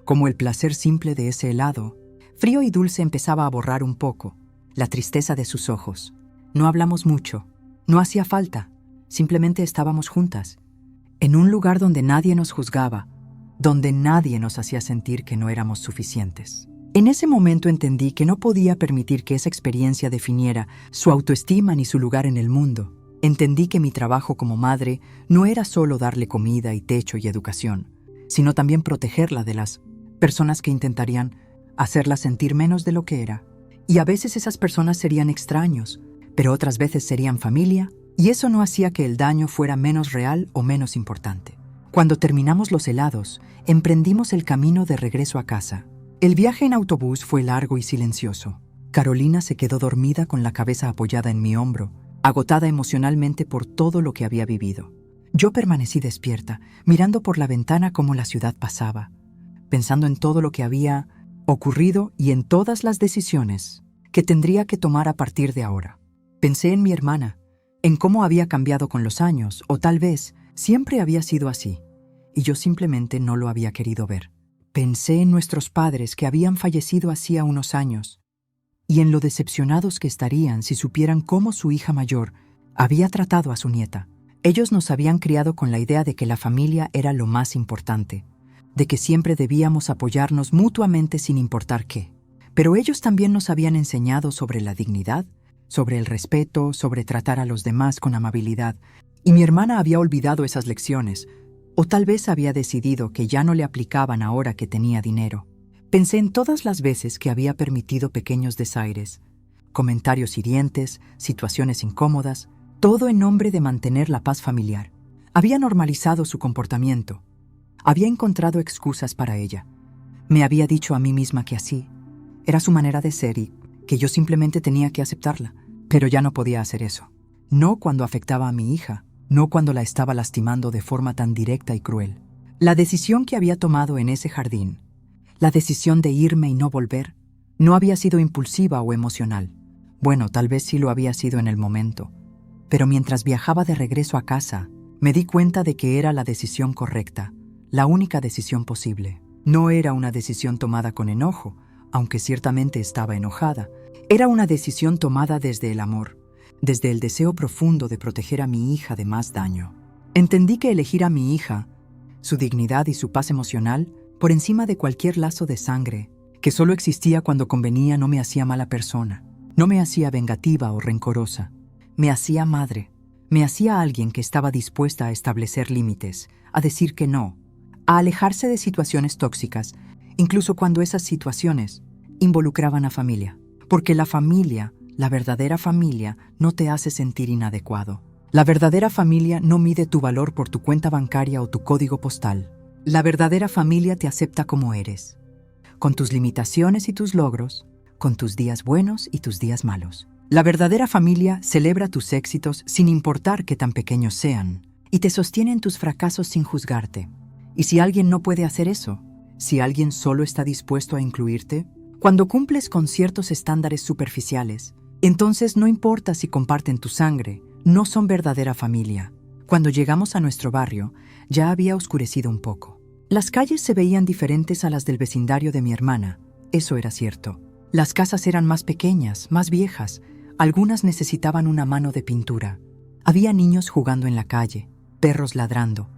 como el placer simple de ese helado, frío y dulce, empezaba a borrar un poco la tristeza de sus ojos. No hablamos mucho, no hacía falta, simplemente estábamos juntas, en un lugar donde nadie nos juzgaba, donde nadie nos hacía sentir que no éramos suficientes. En ese momento entendí que no podía permitir que esa experiencia definiera su autoestima ni su lugar en el mundo. Entendí que mi trabajo como madre no era solo darle comida y techo y educación, sino también protegerla de las personas que intentarían hacerla sentir menos de lo que era. Y a veces esas personas serían extraños, pero otras veces serían familia, y eso no hacía que el daño fuera menos real o menos importante. Cuando terminamos los helados, emprendimos el camino de regreso a casa. El viaje en autobús fue largo y silencioso. Carolina se quedó dormida con la cabeza apoyada en mi hombro, agotada emocionalmente por todo lo que había vivido. Yo permanecí despierta, mirando por la ventana cómo la ciudad pasaba, pensando en todo lo que había ocurrido y en todas las decisiones que tendría que tomar a partir de ahora. Pensé en mi hermana, en cómo había cambiado con los años, o tal vez siempre había sido así, y yo simplemente no lo había querido ver. Pensé en nuestros padres que habían fallecido hacía unos años, y en lo decepcionados que estarían si supieran cómo su hija mayor había tratado a su nieta. Ellos nos habían criado con la idea de que la familia era lo más importante, de que siempre debíamos apoyarnos mutuamente sin importar qué. Pero ellos también nos habían enseñado sobre la dignidad, sobre el respeto, sobre tratar a los demás con amabilidad. Y mi hermana había olvidado esas lecciones, o tal vez había decidido que ya no le aplicaban ahora que tenía dinero. Pensé en todas las veces que había permitido pequeños desaires, comentarios hirientes, situaciones incómodas, todo en nombre de mantener la paz familiar. Había normalizado su comportamiento. Había encontrado excusas para ella. Me había dicho a mí misma que así era su manera de ser y que yo simplemente tenía que aceptarla. Pero ya no podía hacer eso. No cuando afectaba a mi hija, no cuando la estaba lastimando de forma tan directa y cruel. La decisión que había tomado en ese jardín, la decisión de irme y no volver, no había sido impulsiva o emocional. Bueno, tal vez sí lo había sido en el momento. Pero mientras viajaba de regreso a casa, me di cuenta de que era la decisión correcta, la única decisión posible. No era una decisión tomada con enojo, aunque ciertamente estaba enojada. Era una decisión tomada desde el amor, desde el deseo profundo de proteger a mi hija de más daño. Entendí que elegir a mi hija, su dignidad y su paz emocional, por encima de cualquier lazo de sangre, que solo existía cuando convenía, no me hacía mala persona, no me hacía vengativa o rencorosa, me hacía madre, me hacía alguien que estaba dispuesta a establecer límites, a decir que no, a alejarse de situaciones tóxicas, incluso cuando esas situaciones involucraban a familia. Porque la familia, la verdadera familia, no te hace sentir inadecuado. La verdadera familia no mide tu valor por tu cuenta bancaria o tu código postal. La verdadera familia te acepta como eres, con tus limitaciones y tus logros, con tus días buenos y tus días malos. La verdadera familia celebra tus éxitos sin importar qué tan pequeños sean, y te sostiene en tus fracasos sin juzgarte. Y si alguien no puede hacer eso, si alguien solo está dispuesto a incluirte, cuando cumples con ciertos estándares superficiales, entonces no importa si comparten tu sangre, no son verdadera familia. Cuando llegamos a nuestro barrio, ya había oscurecido un poco. Las calles se veían diferentes a las del vecindario de mi hermana, eso era cierto. Las casas eran más pequeñas, más viejas, algunas necesitaban una mano de pintura. Había niños jugando en la calle, perros ladrando,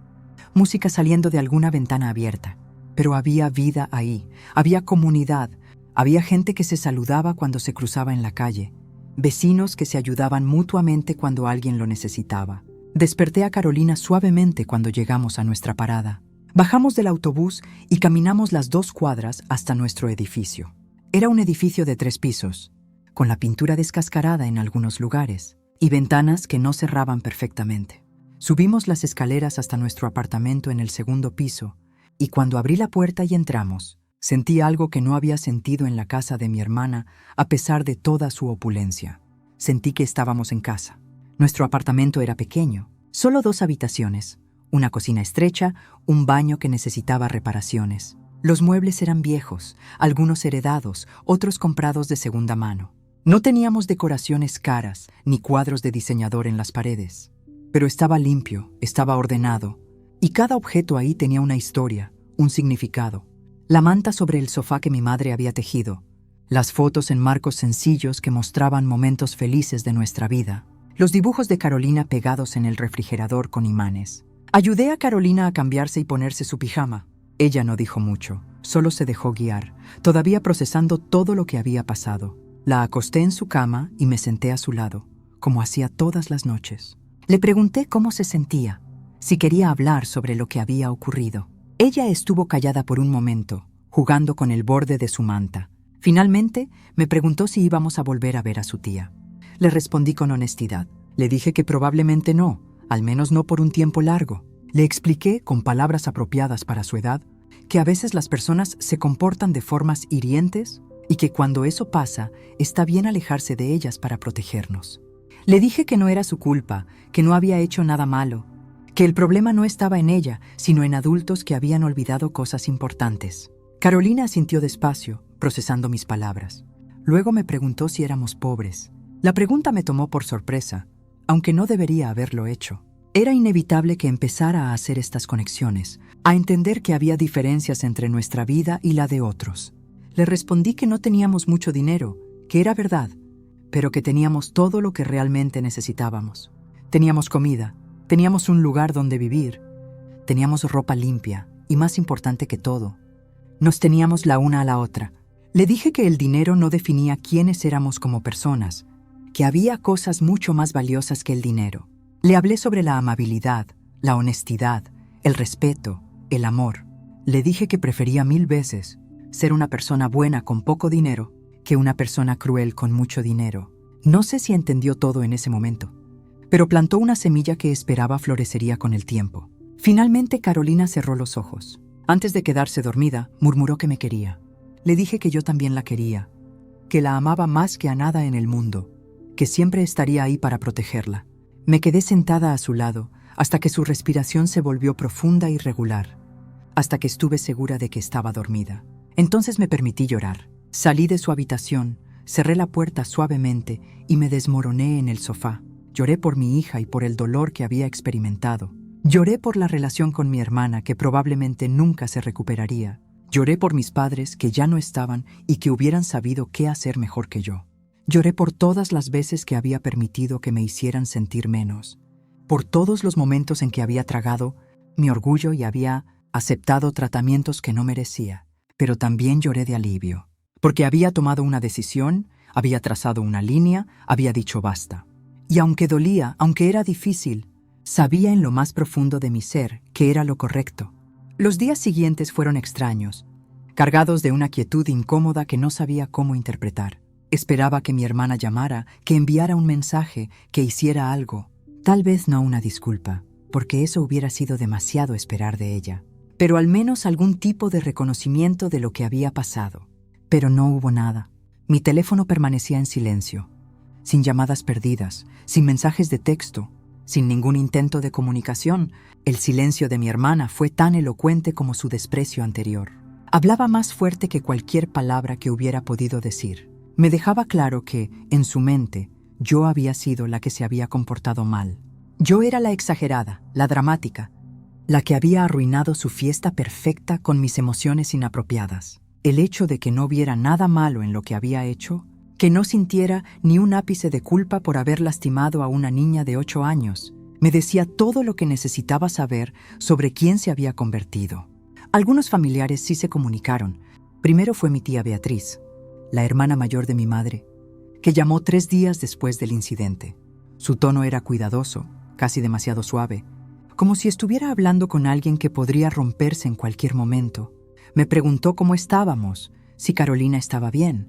música saliendo de alguna ventana abierta. Pero había vida ahí, había comunidad, había gente que se saludaba cuando se cruzaba en la calle, vecinos que se ayudaban mutuamente cuando alguien lo necesitaba. Desperté a Carolina suavemente cuando llegamos a nuestra parada. Bajamos del autobús y caminamos las 2 cuadras hasta nuestro edificio. Era un edificio de 3 pisos, con la pintura descascarada en algunos lugares y ventanas que no cerraban perfectamente. Subimos las escaleras hasta nuestro apartamento en el 2º piso y cuando abrí la puerta y entramos, sentí algo que no había sentido en la casa de mi hermana a pesar de toda su opulencia. Sentí que estábamos en casa. Nuestro apartamento era pequeño, solo 2 habitaciones, una cocina estrecha, un baño que necesitaba reparaciones. Los muebles eran viejos, algunos heredados, otros comprados de segunda mano. No teníamos decoraciones caras ni cuadros de diseñador en las paredes, pero estaba limpio, estaba ordenado, y cada objeto ahí tenía una historia, un significado. La manta sobre el sofá que mi madre había tejido, las fotos en marcos sencillos que mostraban momentos felices de nuestra vida, los dibujos de Carolina pegados en el refrigerador con imanes. Ayudé a Carolina a cambiarse y ponerse su pijama. Ella no dijo mucho, solo se dejó guiar, todavía procesando todo lo que había pasado. La acosté en su cama y me senté a su lado, como hacía todas las noches. Le pregunté cómo se sentía, si quería hablar sobre lo que había ocurrido. Ella estuvo callada por un momento, jugando con el borde de su manta. Finalmente, me preguntó si íbamos a volver a ver a su tía. Le respondí con honestidad. Le dije que probablemente no, al menos no por un tiempo largo. Le expliqué, con palabras apropiadas para su edad, que a veces las personas se comportan de formas hirientes y que cuando eso pasa, está bien alejarse de ellas para protegernos. Le dije que no era su culpa, que no había hecho nada malo, que el problema no estaba en ella, sino en adultos que habían olvidado cosas importantes. Carolina asintió despacio, procesando mis palabras. Luego me preguntó si éramos pobres. La pregunta me tomó por sorpresa, aunque no debería haberlo hecho. Era inevitable que empezara a hacer estas conexiones, a entender que había diferencias entre nuestra vida y la de otros. Le respondí que no teníamos mucho dinero, que era verdad, pero que teníamos todo lo que realmente necesitábamos. Teníamos comida, teníamos un lugar donde vivir, teníamos ropa limpia y, más importante que todo, nos teníamos la una a la otra. Le dije que el dinero no definía quiénes éramos como personas, que había cosas mucho más valiosas que el dinero. Le hablé sobre la amabilidad, la honestidad, el respeto, el amor. Le dije que prefería 1000 veces ser una persona buena con poco dinero que una persona cruel con mucho dinero. No sé si entendió todo en ese momento, pero plantó una semilla que esperaba florecería con el tiempo. Finalmente Carolina cerró los ojos. Antes de quedarse dormida, murmuró que me quería. Le dije que yo también la quería, que la amaba más que a nada en el mundo, que siempre estaría ahí para protegerla. Me quedé sentada a su lado hasta que su respiración se volvió profunda y regular, hasta que estuve segura de que estaba dormida. Entonces me permití llorar. Salí de su habitación, cerré la puerta suavemente y me desmoroné en el sofá. Lloré por mi hija y por el dolor que había experimentado. Lloré por la relación con mi hermana que probablemente nunca se recuperaría. Lloré por mis padres que ya no estaban y que hubieran sabido qué hacer mejor que yo. Lloré por todas las veces que había permitido que me hicieran sentir menos, por todos los momentos en que había tragado mi orgullo y había aceptado tratamientos que no merecía. Pero también lloré de alivio, porque había tomado una decisión, había trazado una línea, había dicho basta. Y aunque dolía, aunque era difícil, sabía en lo más profundo de mi ser que era lo correcto. Los días siguientes fueron extraños, cargados de una quietud incómoda que no sabía cómo interpretar. Esperaba que mi hermana llamara, que enviara un mensaje, que hiciera algo. Tal vez no una disculpa, porque eso hubiera sido demasiado esperar de ella, pero al menos algún tipo de reconocimiento de lo que había pasado. Pero no hubo nada. Mi teléfono permanecía en silencio, sin llamadas perdidas, sin mensajes de texto, sin ningún intento de comunicación. El silencio de mi hermana fue tan elocuente como su desprecio anterior. Hablaba más fuerte que cualquier palabra que hubiera podido decir. Me dejaba claro que, en su mente, yo había sido la que se había comportado mal. Yo era la exagerada, la dramática, la que había arruinado su fiesta perfecta con mis emociones inapropiadas. El hecho de que no viera nada malo en lo que había hecho, que no sintiera ni un ápice de culpa por haber lastimado a una niña de 8 años, me decía todo lo que necesitaba saber sobre quién se había convertido. Algunos familiares sí se comunicaron. Primero fue mi tía Beatriz, la hermana mayor de mi madre, que llamó 3 días después del incidente. Su tono era cuidadoso, casi demasiado suave, como si estuviera hablando con alguien que podría romperse en cualquier momento. Me preguntó cómo estábamos, si Carolina estaba bien,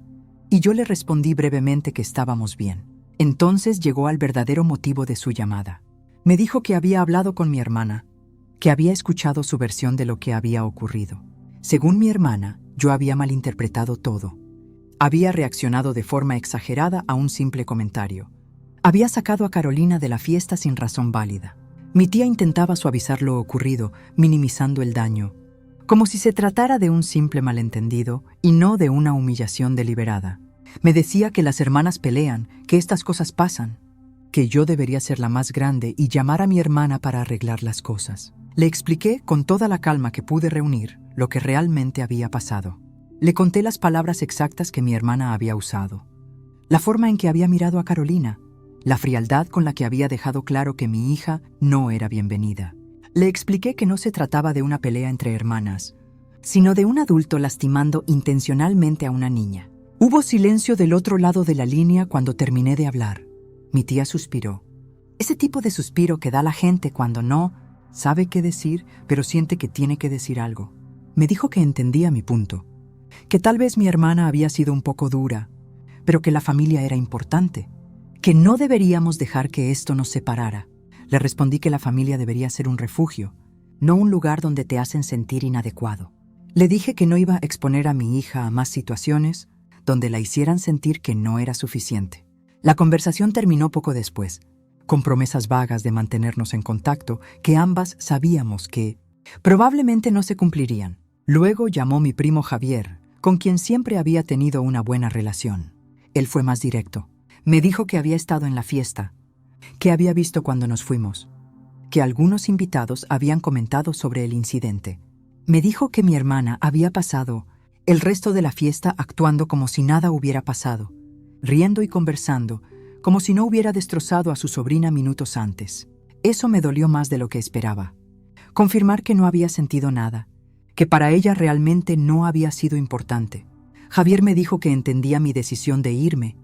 y yo le respondí brevemente que estábamos bien. Entonces llegó al verdadero motivo de su llamada. Me dijo que había hablado con mi hermana, que había escuchado su versión de lo que había ocurrido. Según mi hermana, yo había malinterpretado todo. Había reaccionado de forma exagerada a un simple comentario. Había sacado a Carolina de la fiesta sin razón válida. Mi tía intentaba suavizar lo ocurrido, minimizando el daño, como si se tratara de un simple malentendido y no de una humillación deliberada. Me decía que las hermanas pelean, que estas cosas pasan, que yo debería ser la más grande y llamar a mi hermana para arreglar las cosas. Le expliqué con toda la calma que pude reunir lo que realmente había pasado. Le conté las palabras exactas que mi hermana había usado, la forma en que había mirado a Carolina, la frialdad con la que había dejado claro que mi hija no era bienvenida. Le expliqué que no se trataba de una pelea entre hermanas, sino de un adulto lastimando intencionalmente a una niña. Hubo silencio del otro lado de la línea cuando terminé de hablar. Mi tía suspiró. Ese tipo de suspiro que da la gente cuando no sabe qué decir, pero siente que tiene que decir algo. Me dijo que entendía mi punto, que tal vez mi hermana había sido un poco dura, pero que la familia era importante, que no deberíamos dejar que esto nos separara. Le respondí que la familia debería ser un refugio, no un lugar donde te hacen sentir inadecuado. Le dije que no iba a exponer a mi hija a más situaciones donde la hicieran sentir que no era suficiente. La conversación terminó poco después, con promesas vagas de mantenernos en contacto que ambas sabíamos que probablemente no se cumplirían. Luego llamó mi primo Javier, con quien siempre había tenido una buena relación. Él fue más directo. Me dijo que había estado en la fiesta, que había visto cuando nos fuimos, que algunos invitados habían comentado sobre el incidente. Me dijo que mi hermana había pasado el resto de la fiesta actuando como si nada hubiera pasado, riendo y conversando, como si no hubiera destrozado a su sobrina minutos antes. Eso me dolió más de lo que esperaba. Confirmar que no había sentido nada, que para ella realmente no había sido importante. Javier me dijo que entendía mi decisión de irme,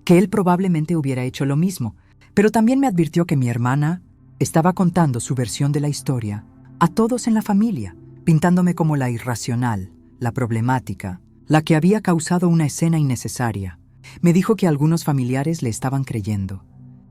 que él probablemente hubiera hecho lo mismo, pero también me advirtió que mi hermana estaba contando su versión de la historia a todos en la familia, pintándome como la irracional, la problemática, la que había causado una escena innecesaria. Me dijo que algunos familiares le estaban creyendo,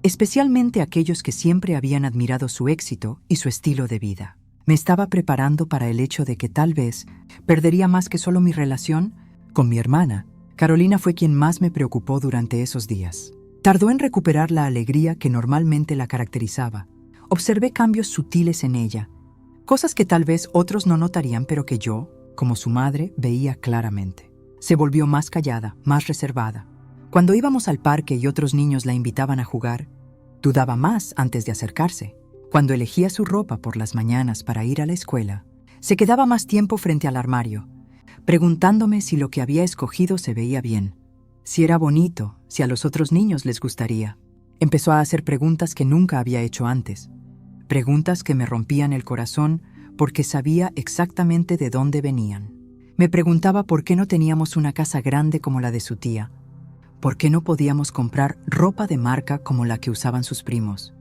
especialmente aquellos que siempre habían admirado su éxito y su estilo de vida. Me estaba preparando para el hecho de que tal vez perdería más que solo mi relación con mi hermana. Carolina fue quien más me preocupó durante esos días. Tardó en recuperar la alegría que normalmente la caracterizaba. Observé cambios sutiles en ella, cosas que tal vez otros no notarían, pero que yo, como su madre, veía claramente. Se volvió más callada, más reservada. Cuando íbamos al parque y otros niños la invitaban a jugar, dudaba más antes de acercarse. Cuando elegía su ropa por las mañanas para ir a la escuela, se quedaba más tiempo frente al armario. preguntándome si lo que había escogido se veía bien, si era bonito, si a los otros niños les gustaría. Empezó a hacer preguntas que nunca había hecho antes, preguntas que me rompían el corazón porque sabía exactamente de dónde venían. Me preguntaba por qué no teníamos una casa grande como la de su tía, por qué no podíamos comprar ropa de marca como la que usaban sus primos,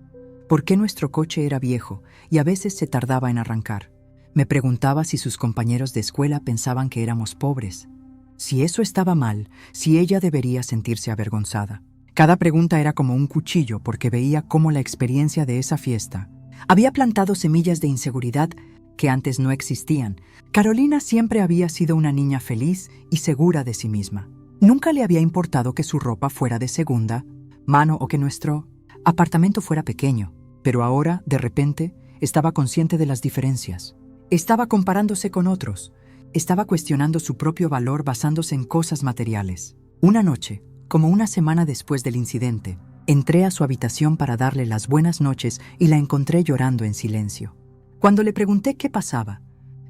por qué nuestro coche era viejo y a veces se tardaba en arrancar. Me preguntaba si sus compañeros de escuela pensaban que éramos pobres, si eso estaba mal, si ella debería sentirse avergonzada. Cada pregunta era como un cuchillo porque veía cómo la experiencia de esa fiesta había plantado semillas de inseguridad que antes no existían. Carolina siempre había sido una niña feliz y segura de sí misma. Nunca le había importado que su ropa fuera de segunda mano o que nuestro apartamento fuera pequeño, pero ahora, de repente, estaba consciente de las diferencias. Estaba comparándose con otros. Estaba cuestionando su propio valor basándose en cosas materiales. Una noche, como una semana después del incidente, entré a su habitación para darle las buenas noches y la encontré llorando en silencio. Cuando le pregunté qué pasaba,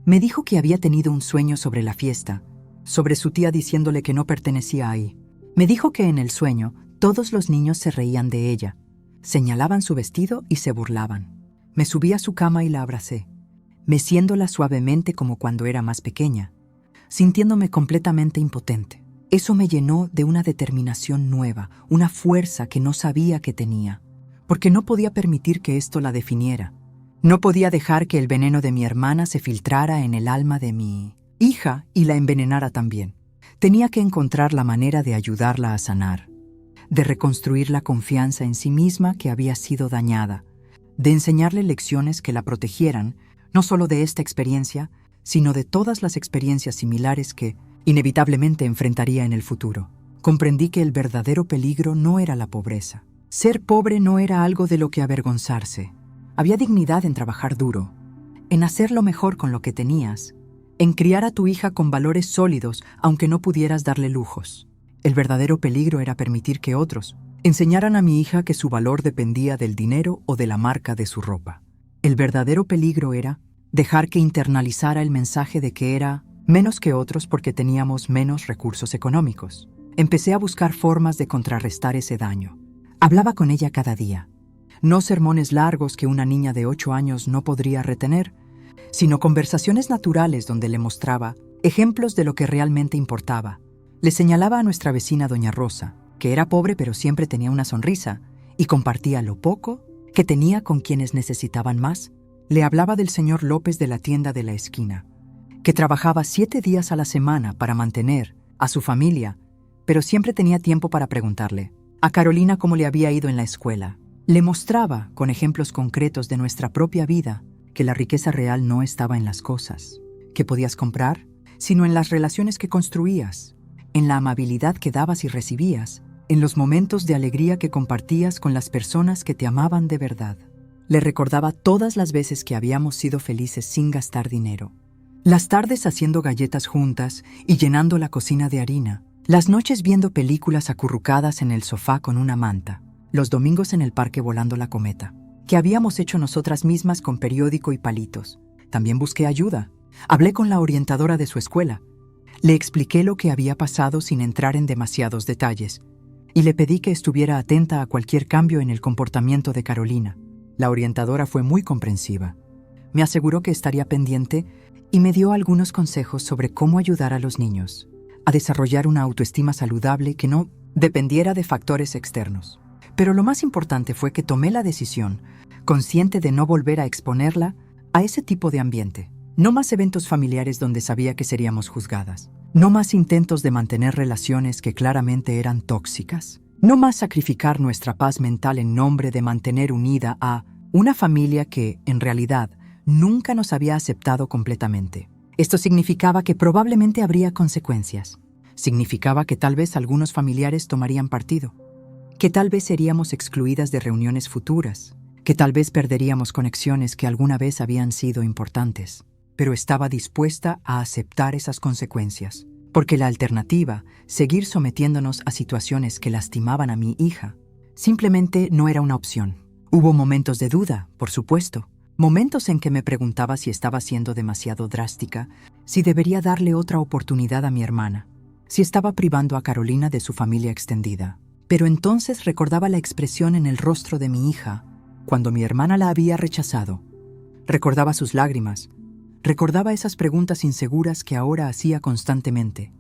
me dijo que había tenido un sueño sobre la fiesta, sobre su tía diciéndole que no pertenecía ahí. Me dijo que en el sueño todos los niños se reían de ella, señalaban su vestido y se burlaban. Me subí a su cama y la abracé, meciéndola suavemente como cuando era más pequeña, sintiéndome completamente impotente. Eso me llenó de una determinación nueva, una fuerza que no sabía que tenía, porque no podía permitir que esto la definiera. No podía dejar que el veneno de mi hermana se filtrara en el alma de mi hija y la envenenara también. Tenía que encontrar la manera de ayudarla a sanar, de reconstruir la confianza en sí misma que había sido dañada, de enseñarle lecciones que la protegieran, no solo de esta experiencia, sino de todas las experiencias similares que inevitablemente enfrentaría en el futuro. Comprendí que el verdadero peligro no era la pobreza. Ser pobre no era algo de lo que avergonzarse. Había dignidad en trabajar duro, en hacer lo mejor con lo que tenías, en criar a tu hija con valores sólidos aunque no pudieras darle lujos. El verdadero peligro era permitir que otros enseñaran a mi hija que su valor dependía del dinero o de la marca de su ropa. El verdadero peligro era dejar que internalizara el mensaje de que era menos que otros porque teníamos menos recursos económicos. Empecé a buscar formas de contrarrestar ese daño. Hablaba con ella cada día. No sermones largos que una niña de 8 años no podría retener, sino conversaciones naturales donde le mostraba ejemplos de lo que realmente importaba. Le señalaba a nuestra vecina Doña Rosa, que era pobre pero siempre tenía una sonrisa, y compartía lo poco que tenía con quienes necesitaban más. Le hablaba del señor López de la tienda de la esquina, que trabajaba 7 días a la semana para mantener a su familia, pero siempre tenía tiempo para preguntarle a Carolina cómo le había ido en la escuela. Le mostraba, con ejemplos concretos de nuestra propia vida, que la riqueza real no estaba en las cosas que podías comprar, sino en las relaciones que construías, en la amabilidad que dabas y recibías, en los momentos de alegría que compartías con las personas que te amaban de verdad. Le recordaba todas las veces que habíamos sido felices sin gastar dinero. Las tardes haciendo galletas juntas y llenando la cocina de harina. Las noches viendo películas acurrucadas en el sofá con una manta. Los domingos en el parque volando la cometa, que habíamos hecho nosotras mismas con periódico y palitos. También busqué ayuda. Hablé con la orientadora de su escuela. Le expliqué lo que había pasado sin entrar en demasiados detalles. Y le pedí que estuviera atenta a cualquier cambio en el comportamiento de Carolina. La orientadora fue muy comprensiva. Me aseguró que estaría pendiente y me dio algunos consejos sobre cómo ayudar a los niños a desarrollar una autoestima saludable que no dependiera de factores externos. Pero lo más importante fue que tomé la decisión, consciente de no volver a exponerla a ese tipo de ambiente. No más eventos familiares donde sabía que seríamos juzgadas. No más intentos de mantener relaciones que claramente eran tóxicas. No más sacrificar nuestra paz mental en nombre de mantener unida a una familia que, en realidad, nunca nos había aceptado completamente. Esto significaba que probablemente habría consecuencias. Significaba que tal vez algunos familiares tomarían partido, que tal vez seríamos excluidas de reuniones futuras, que tal vez perderíamos conexiones que alguna vez habían sido importantes. Pero estaba dispuesta a aceptar esas consecuencias, porque la alternativa, seguir sometiéndonos a situaciones que lastimaban a mi hija, simplemente no era una opción. Hubo momentos de duda, por supuesto, Momentos en que me preguntaba si estaba siendo demasiado drástica, si debería darle otra oportunidad a mi hermana, si estaba privando a Carolina de su familia extendida. Pero entonces recordaba la expresión en el rostro de mi hija cuando mi hermana la había rechazado. Recordaba sus lágrimas, recordaba esas preguntas inseguras que ahora hacía constantemente.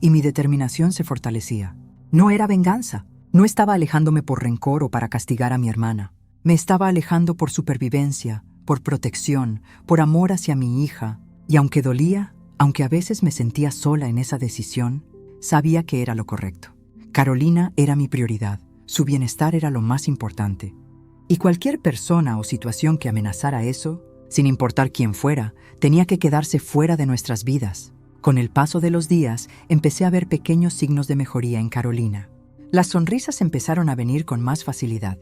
Y mi determinación se fortalecía. No era venganza, no estaba alejándome por rencor o para castigar a mi hermana. Me estaba alejando por supervivencia, por protección, por amor hacia mi hija. Y aunque dolía, aunque a veces me sentía sola en esa decisión, sabía que era lo correcto. Carolina era mi prioridad, su bienestar era lo más importante. Y cualquier persona o situación que amenazara eso, sin importar quién fuera, tenía que quedarse fuera de nuestras vidas. Con el paso de los días, empecé a ver pequeños signos de mejoría en Carolina. Las sonrisas empezaron a venir con más facilidad.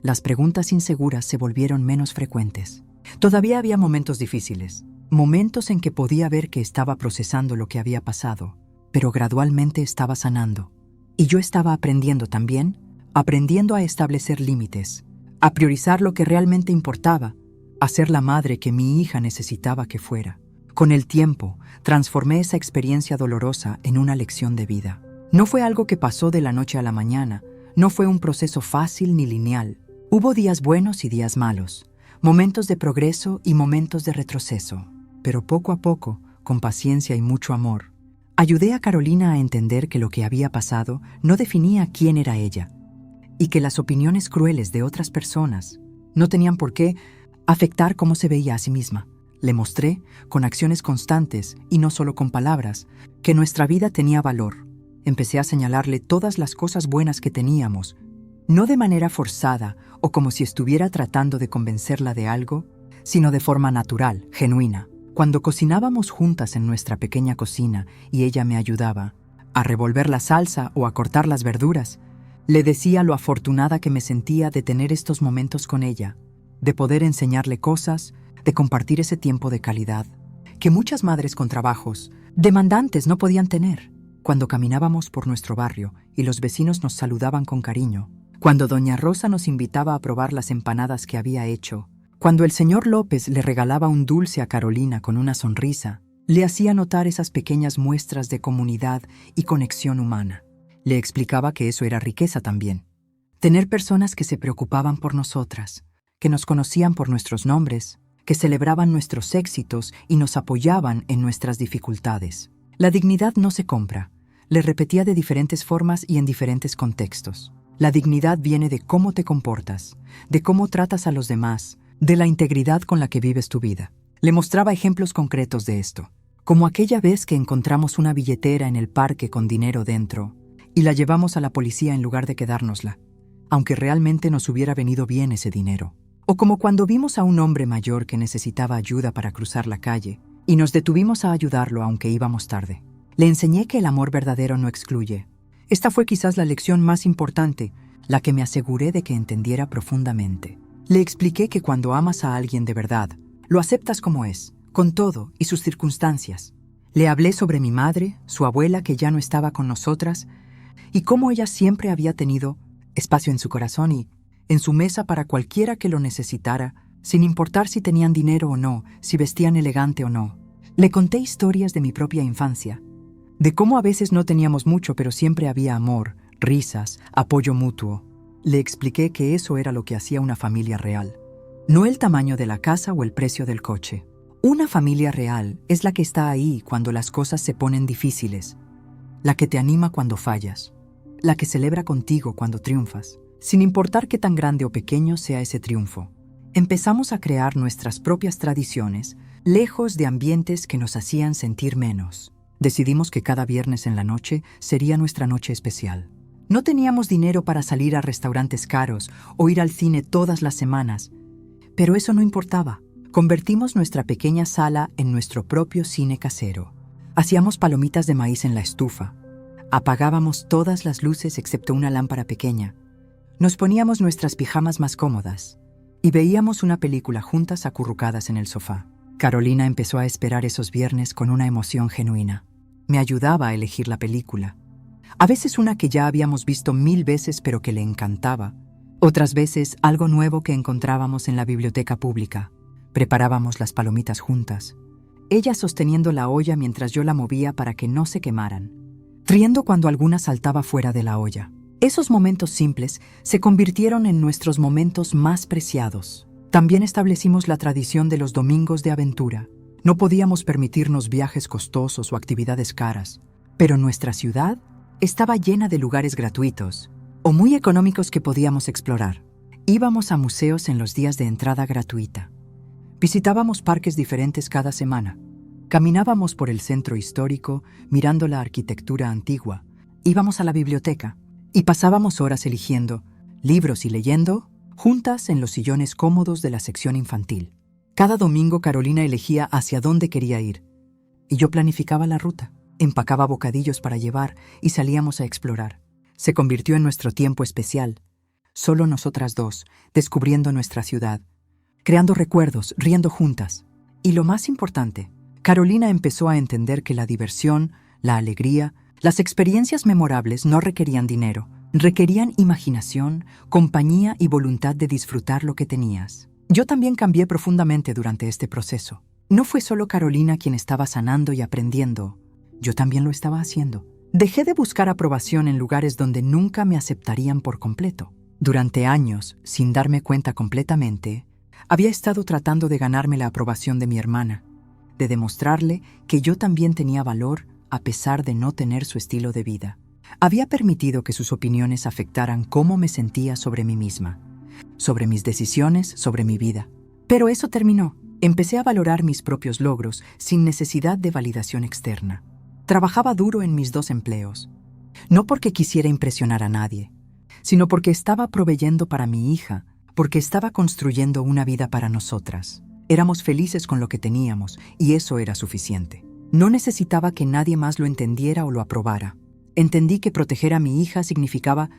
Las preguntas inseguras se volvieron menos frecuentes. Todavía había momentos difíciles, momentos en que podía ver que estaba procesando lo que había pasado, pero gradualmente estaba sanando. Y yo estaba aprendiendo también, aprendiendo a establecer límites, a priorizar lo que realmente importaba, a ser la madre que mi hija necesitaba que fuera. Con el tiempo, transformé esa experiencia dolorosa en una lección de vida. No fue algo que pasó de la noche a la mañana, no fue un proceso fácil ni lineal. Hubo días buenos y días malos, momentos de progreso y momentos de retroceso. Pero poco a poco, con paciencia y mucho amor, ayudé a Carolina a entender que lo que había pasado no definía quién era ella, y que las opiniones crueles de otras personas no tenían por qué afectar cómo se veía a sí misma. Le mostré, con acciones constantes y no solo con palabras, que nuestra vida tenía valor. Empecé a señalarle todas las cosas buenas que teníamos, no de manera forzada o como si estuviera tratando de convencerla de algo, sino de forma natural, genuina. Cuando cocinábamos juntas en nuestra pequeña cocina y ella me ayudaba a revolver la salsa o a cortar las verduras, le decía lo afortunada que me sentía de tener estos momentos con ella, de poder enseñarle cosas, de compartir ese tiempo de calidad, que muchas madres con trabajos demandantes no podían tener. Cuando caminábamos por nuestro barrio y los vecinos nos saludaban con cariño, cuando doña Rosa nos invitaba a probar las empanadas que había hecho, cuando el señor López le regalaba un dulce a Carolina con una sonrisa, le hacía notar esas pequeñas muestras de comunidad y conexión humana. Le explicaba que eso era riqueza también. Tener personas que se preocupaban por nosotras, que nos conocían por nuestros nombres, que celebraban nuestros éxitos y nos apoyaban en nuestras dificultades. La dignidad no se compra, le repetía de diferentes formas y en diferentes contextos. La dignidad viene de cómo te comportas, de cómo tratas a los demás, de la integridad con la que vives tu vida. Le mostraba ejemplos concretos de esto, como aquella vez que encontramos una billetera en el parque con dinero dentro y la llevamos a la policía en lugar de quedárnosla, aunque realmente nos hubiera venido bien ese dinero. O como cuando vimos a un hombre mayor que necesitaba ayuda para cruzar la calle y nos detuvimos a ayudarlo aunque íbamos tarde. Le enseñé que el amor verdadero no excluye. Esta fue quizás la lección más importante, la que me aseguré de que entendiera profundamente. Le expliqué que cuando amas a alguien de verdad, lo aceptas como es, con todo y sus circunstancias. Le hablé sobre mi madre, su abuela que ya no estaba con nosotras, y cómo ella siempre había tenido espacio en su corazón y en su mesa para cualquiera que lo necesitara, sin importar si tenían dinero o no, si vestían elegante o no. Le conté historias de mi propia infancia, de cómo a veces no teníamos mucho, pero siempre había amor, risas, apoyo mutuo. Le expliqué que eso era lo que hacía una familia real, no el tamaño de la casa o el precio del coche. Una familia real es la que está ahí cuando las cosas se ponen difíciles, la que te anima cuando fallas, la que celebra contigo cuando triunfas, sin importar qué tan grande o pequeño sea ese triunfo. Empezamos a crear nuestras propias tradiciones, lejos de ambientes que nos hacían sentir menos. Decidimos que cada viernes en la noche sería nuestra noche especial. No teníamos dinero para salir a restaurantes caros o ir al cine todas las semanas, pero eso no importaba. Convertimos nuestra pequeña sala en nuestro propio cine casero. Hacíamos palomitas de maíz en la estufa. Apagábamos todas las luces excepto una lámpara pequeña. Nos poníamos nuestras pijamas más cómodas y veíamos una película juntas acurrucadas en el sofá. Carolina empezó a esperar esos viernes con una emoción genuina. Me ayudaba a elegir la película. A veces una que ya habíamos visto 1000 veces pero que le encantaba. Otras veces algo nuevo que encontrábamos en la biblioteca pública. Preparábamos las palomitas juntas, ella sosteniendo la olla mientras yo la movía para que no se quemaran, riendo cuando alguna saltaba fuera de la olla. Esos momentos simples se convirtieron en nuestros momentos más preciados. También establecimos la tradición de los domingos de aventura. No podíamos permitirnos viajes costosos o actividades caras, pero nuestra ciudad estaba llena de lugares gratuitos o muy económicos que podíamos explorar. Íbamos a museos en los días de entrada gratuita. Visitábamos parques diferentes cada semana. Caminábamos por el centro histórico mirando la arquitectura antigua. Íbamos a la biblioteca y pasábamos horas eligiendo libros y leyendo juntas en los sillones cómodos de la sección infantil. Cada domingo Carolina elegía hacia dónde quería ir y yo planificaba la ruta. Empacaba bocadillos para llevar y salíamos a explorar. Se convirtió en nuestro tiempo especial, solo nosotras dos, descubriendo nuestra ciudad, creando recuerdos, riendo juntas. Y lo más importante, Carolina empezó a entender que la diversión, la alegría, las experiencias memorables no requerían dinero, requerían imaginación, compañía y voluntad de disfrutar lo que tenías. Yo también cambié profundamente durante este proceso. No fue solo Carolina quien estaba sanando y aprendiendo, yo también lo estaba haciendo. Dejé de buscar aprobación en lugares donde nunca me aceptarían por completo. Durante años, sin darme cuenta completamente, había estado tratando de ganarme la aprobación de mi hermana, de demostrarle que yo también tenía valor a pesar de no tener su estilo de vida. Había permitido que sus opiniones afectaran cómo me sentía sobre mí misma, sobre mis decisiones, sobre mi vida. Pero eso terminó. Empecé a valorar mis propios logros sin necesidad de validación externa. Trabajaba duro en mis 2 empleos, no porque quisiera impresionar a nadie, sino porque estaba proveyendo para mi hija, porque estaba construyendo una vida para nosotras. Éramos felices con lo que teníamos y eso era suficiente. No necesitaba que nadie más lo entendiera o lo aprobara. Entendí que proteger a mi hija significaba,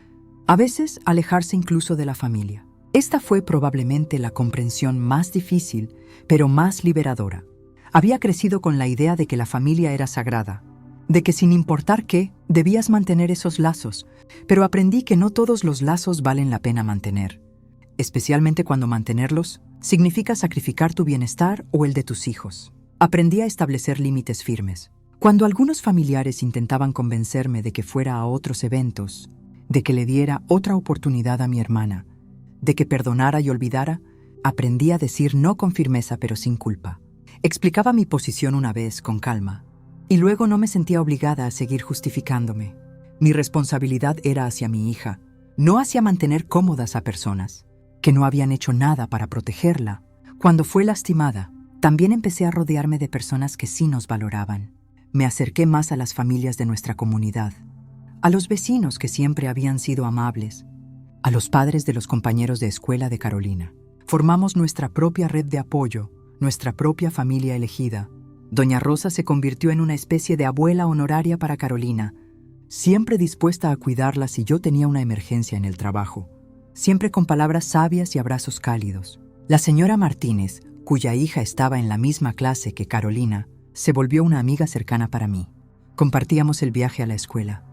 a veces, alejarse incluso de la familia. Esta fue probablemente la comprensión más difícil, pero más liberadora. Había crecido con la idea de que la familia era sagrada, de que sin importar qué, debías mantener esos lazos, pero aprendí que no todos los lazos valen la pena mantener, especialmente cuando mantenerlos significa sacrificar tu bienestar o el de tus hijos. Aprendí a establecer límites firmes. Cuando algunos familiares intentaban convencerme de que fuera a otros eventos, de que le diera otra oportunidad a mi hermana, de que perdonara y olvidara, aprendí a decir no con firmeza pero sin culpa. Explicaba mi posición una vez con calma, y luego no me sentía obligada a seguir justificándome. Mi responsabilidad era hacia mi hija, no hacia mantener cómodas a personas que no habían hecho nada para protegerla. Cuando fue lastimada, también empecé a rodearme de personas que sí nos valoraban. Me acerqué más a las familias de nuestra comunidad, a los vecinos que siempre habían sido amables, a los padres de los compañeros de escuela de Carolina. Formamos nuestra propia red de apoyo, nuestra propia familia elegida. Doña Rosa se convirtió en una especie de abuela honoraria para Carolina, siempre dispuesta a cuidarla si yo tenía una emergencia en el trabajo, siempre con palabras sabias y abrazos cálidos. La señora Martínez, cuya hija estaba en la misma clase que Carolina, se volvió una amiga cercana para mí. Compartíamos el viaje a la escuela.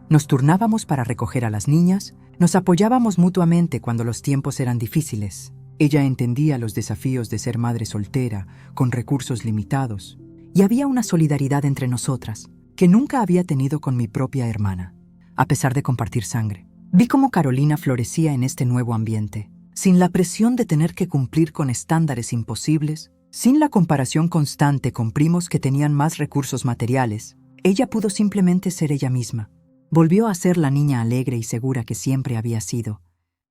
Nos turnábamos para recoger a las niñas, nos apoyábamos mutuamente cuando los tiempos eran difíciles. Ella entendía los desafíos de ser madre soltera, con recursos limitados, y había una solidaridad entre nosotras que nunca había tenido con mi propia hermana, a pesar de compartir sangre. Vi cómo Carolina florecía en este nuevo ambiente, sin la presión de tener que cumplir con estándares imposibles, sin la comparación constante con primos que tenían más recursos materiales. Ella pudo simplemente ser ella misma. Volvió a ser la niña alegre y segura que siempre había sido,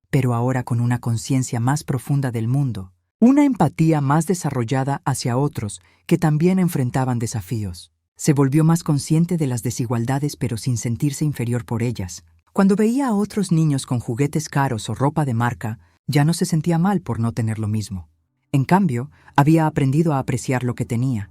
pero ahora con una conciencia más profunda del mundo, una empatía más desarrollada hacia otros que también enfrentaban desafíos. Se volvió más consciente de las desigualdades pero sin sentirse inferior por ellas. Cuando veía a otros niños con juguetes caros o ropa de marca, ya no se sentía mal por no tener lo mismo. En cambio, había aprendido a apreciar lo que tenía,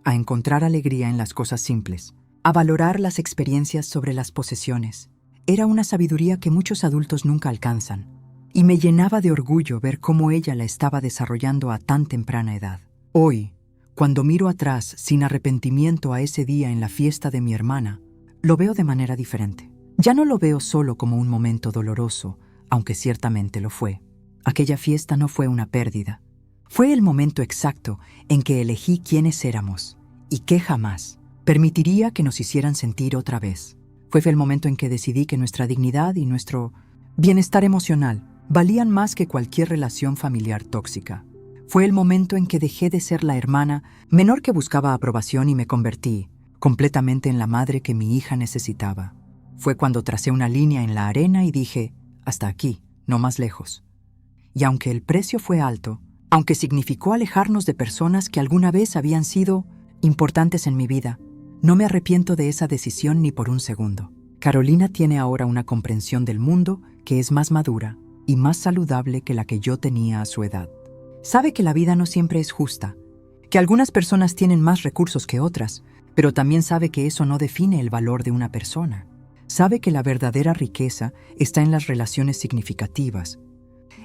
a encontrar alegría en las cosas simples, a valorar las experiencias sobre las posesiones. Era una sabiduría que muchos adultos nunca alcanzan, y me llenaba de orgullo ver cómo ella la estaba desarrollando a tan temprana edad. Hoy, cuando miro atrás sin arrepentimiento a ese día en la fiesta de mi hermana, lo veo de manera diferente. Ya no lo veo solo como un momento doloroso, aunque ciertamente lo fue. Aquella fiesta no fue una pérdida, Fue el momento exacto en que elegí quiénes éramos y que jamás permitiría que nos hicieran sentir otra vez. Fue el momento en que decidí que nuestra dignidad y nuestro bienestar emocional valían más que cualquier relación familiar tóxica. Fue el momento en que dejé de ser la hermana menor que buscaba aprobación y me convertí completamente en la madre que mi hija necesitaba. Fue cuando tracé una línea en la arena y dije, hasta aquí, no más lejos. Y aunque el precio fue alto, aunque significó alejarnos de personas que alguna vez habían sido importantes en mi vida, no me arrepiento de esa decisión ni por un segundo. Carolina tiene ahora una comprensión del mundo que es más madura y más saludable que la que yo tenía a su edad. Sabe que la vida no siempre es justa, que algunas personas tienen más recursos que otras, pero también sabe que eso no define el valor de una persona. Sabe que la verdadera riqueza está en las relaciones significativas,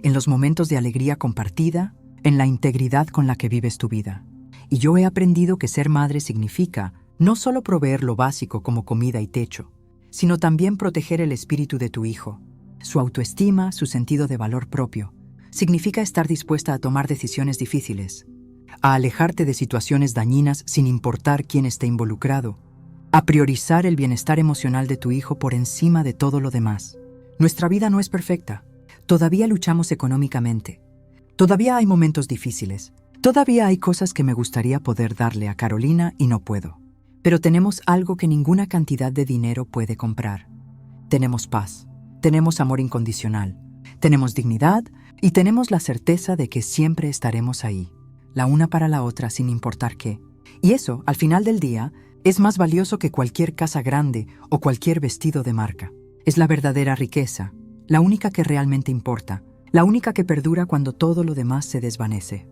en los momentos de alegría compartida, en la integridad con la que vives tu vida. Y yo he aprendido que ser madre significa no solo proveer lo básico como comida y techo, sino también proteger el espíritu de tu hijo, su autoestima, su sentido de valor propio. Significa estar dispuesta a tomar decisiones difíciles, a alejarte de situaciones dañinas sin importar quién esté involucrado, a priorizar el bienestar emocional de tu hijo por encima de todo lo demás. Nuestra vida no es perfecta. Todavía luchamos económicamente. Todavía hay momentos difíciles. Todavía hay cosas que me gustaría poder darle a Carolina y no puedo. Pero tenemos algo que ninguna cantidad de dinero puede comprar. Tenemos paz, tenemos amor incondicional, tenemos dignidad y tenemos la certeza de que siempre estaremos ahí, la una para la otra sin importar qué. Y eso, al final del día, es más valioso que cualquier casa grande o cualquier vestido de marca. Es la verdadera riqueza, la única que realmente importa, la única que perdura cuando todo lo demás se desvanece.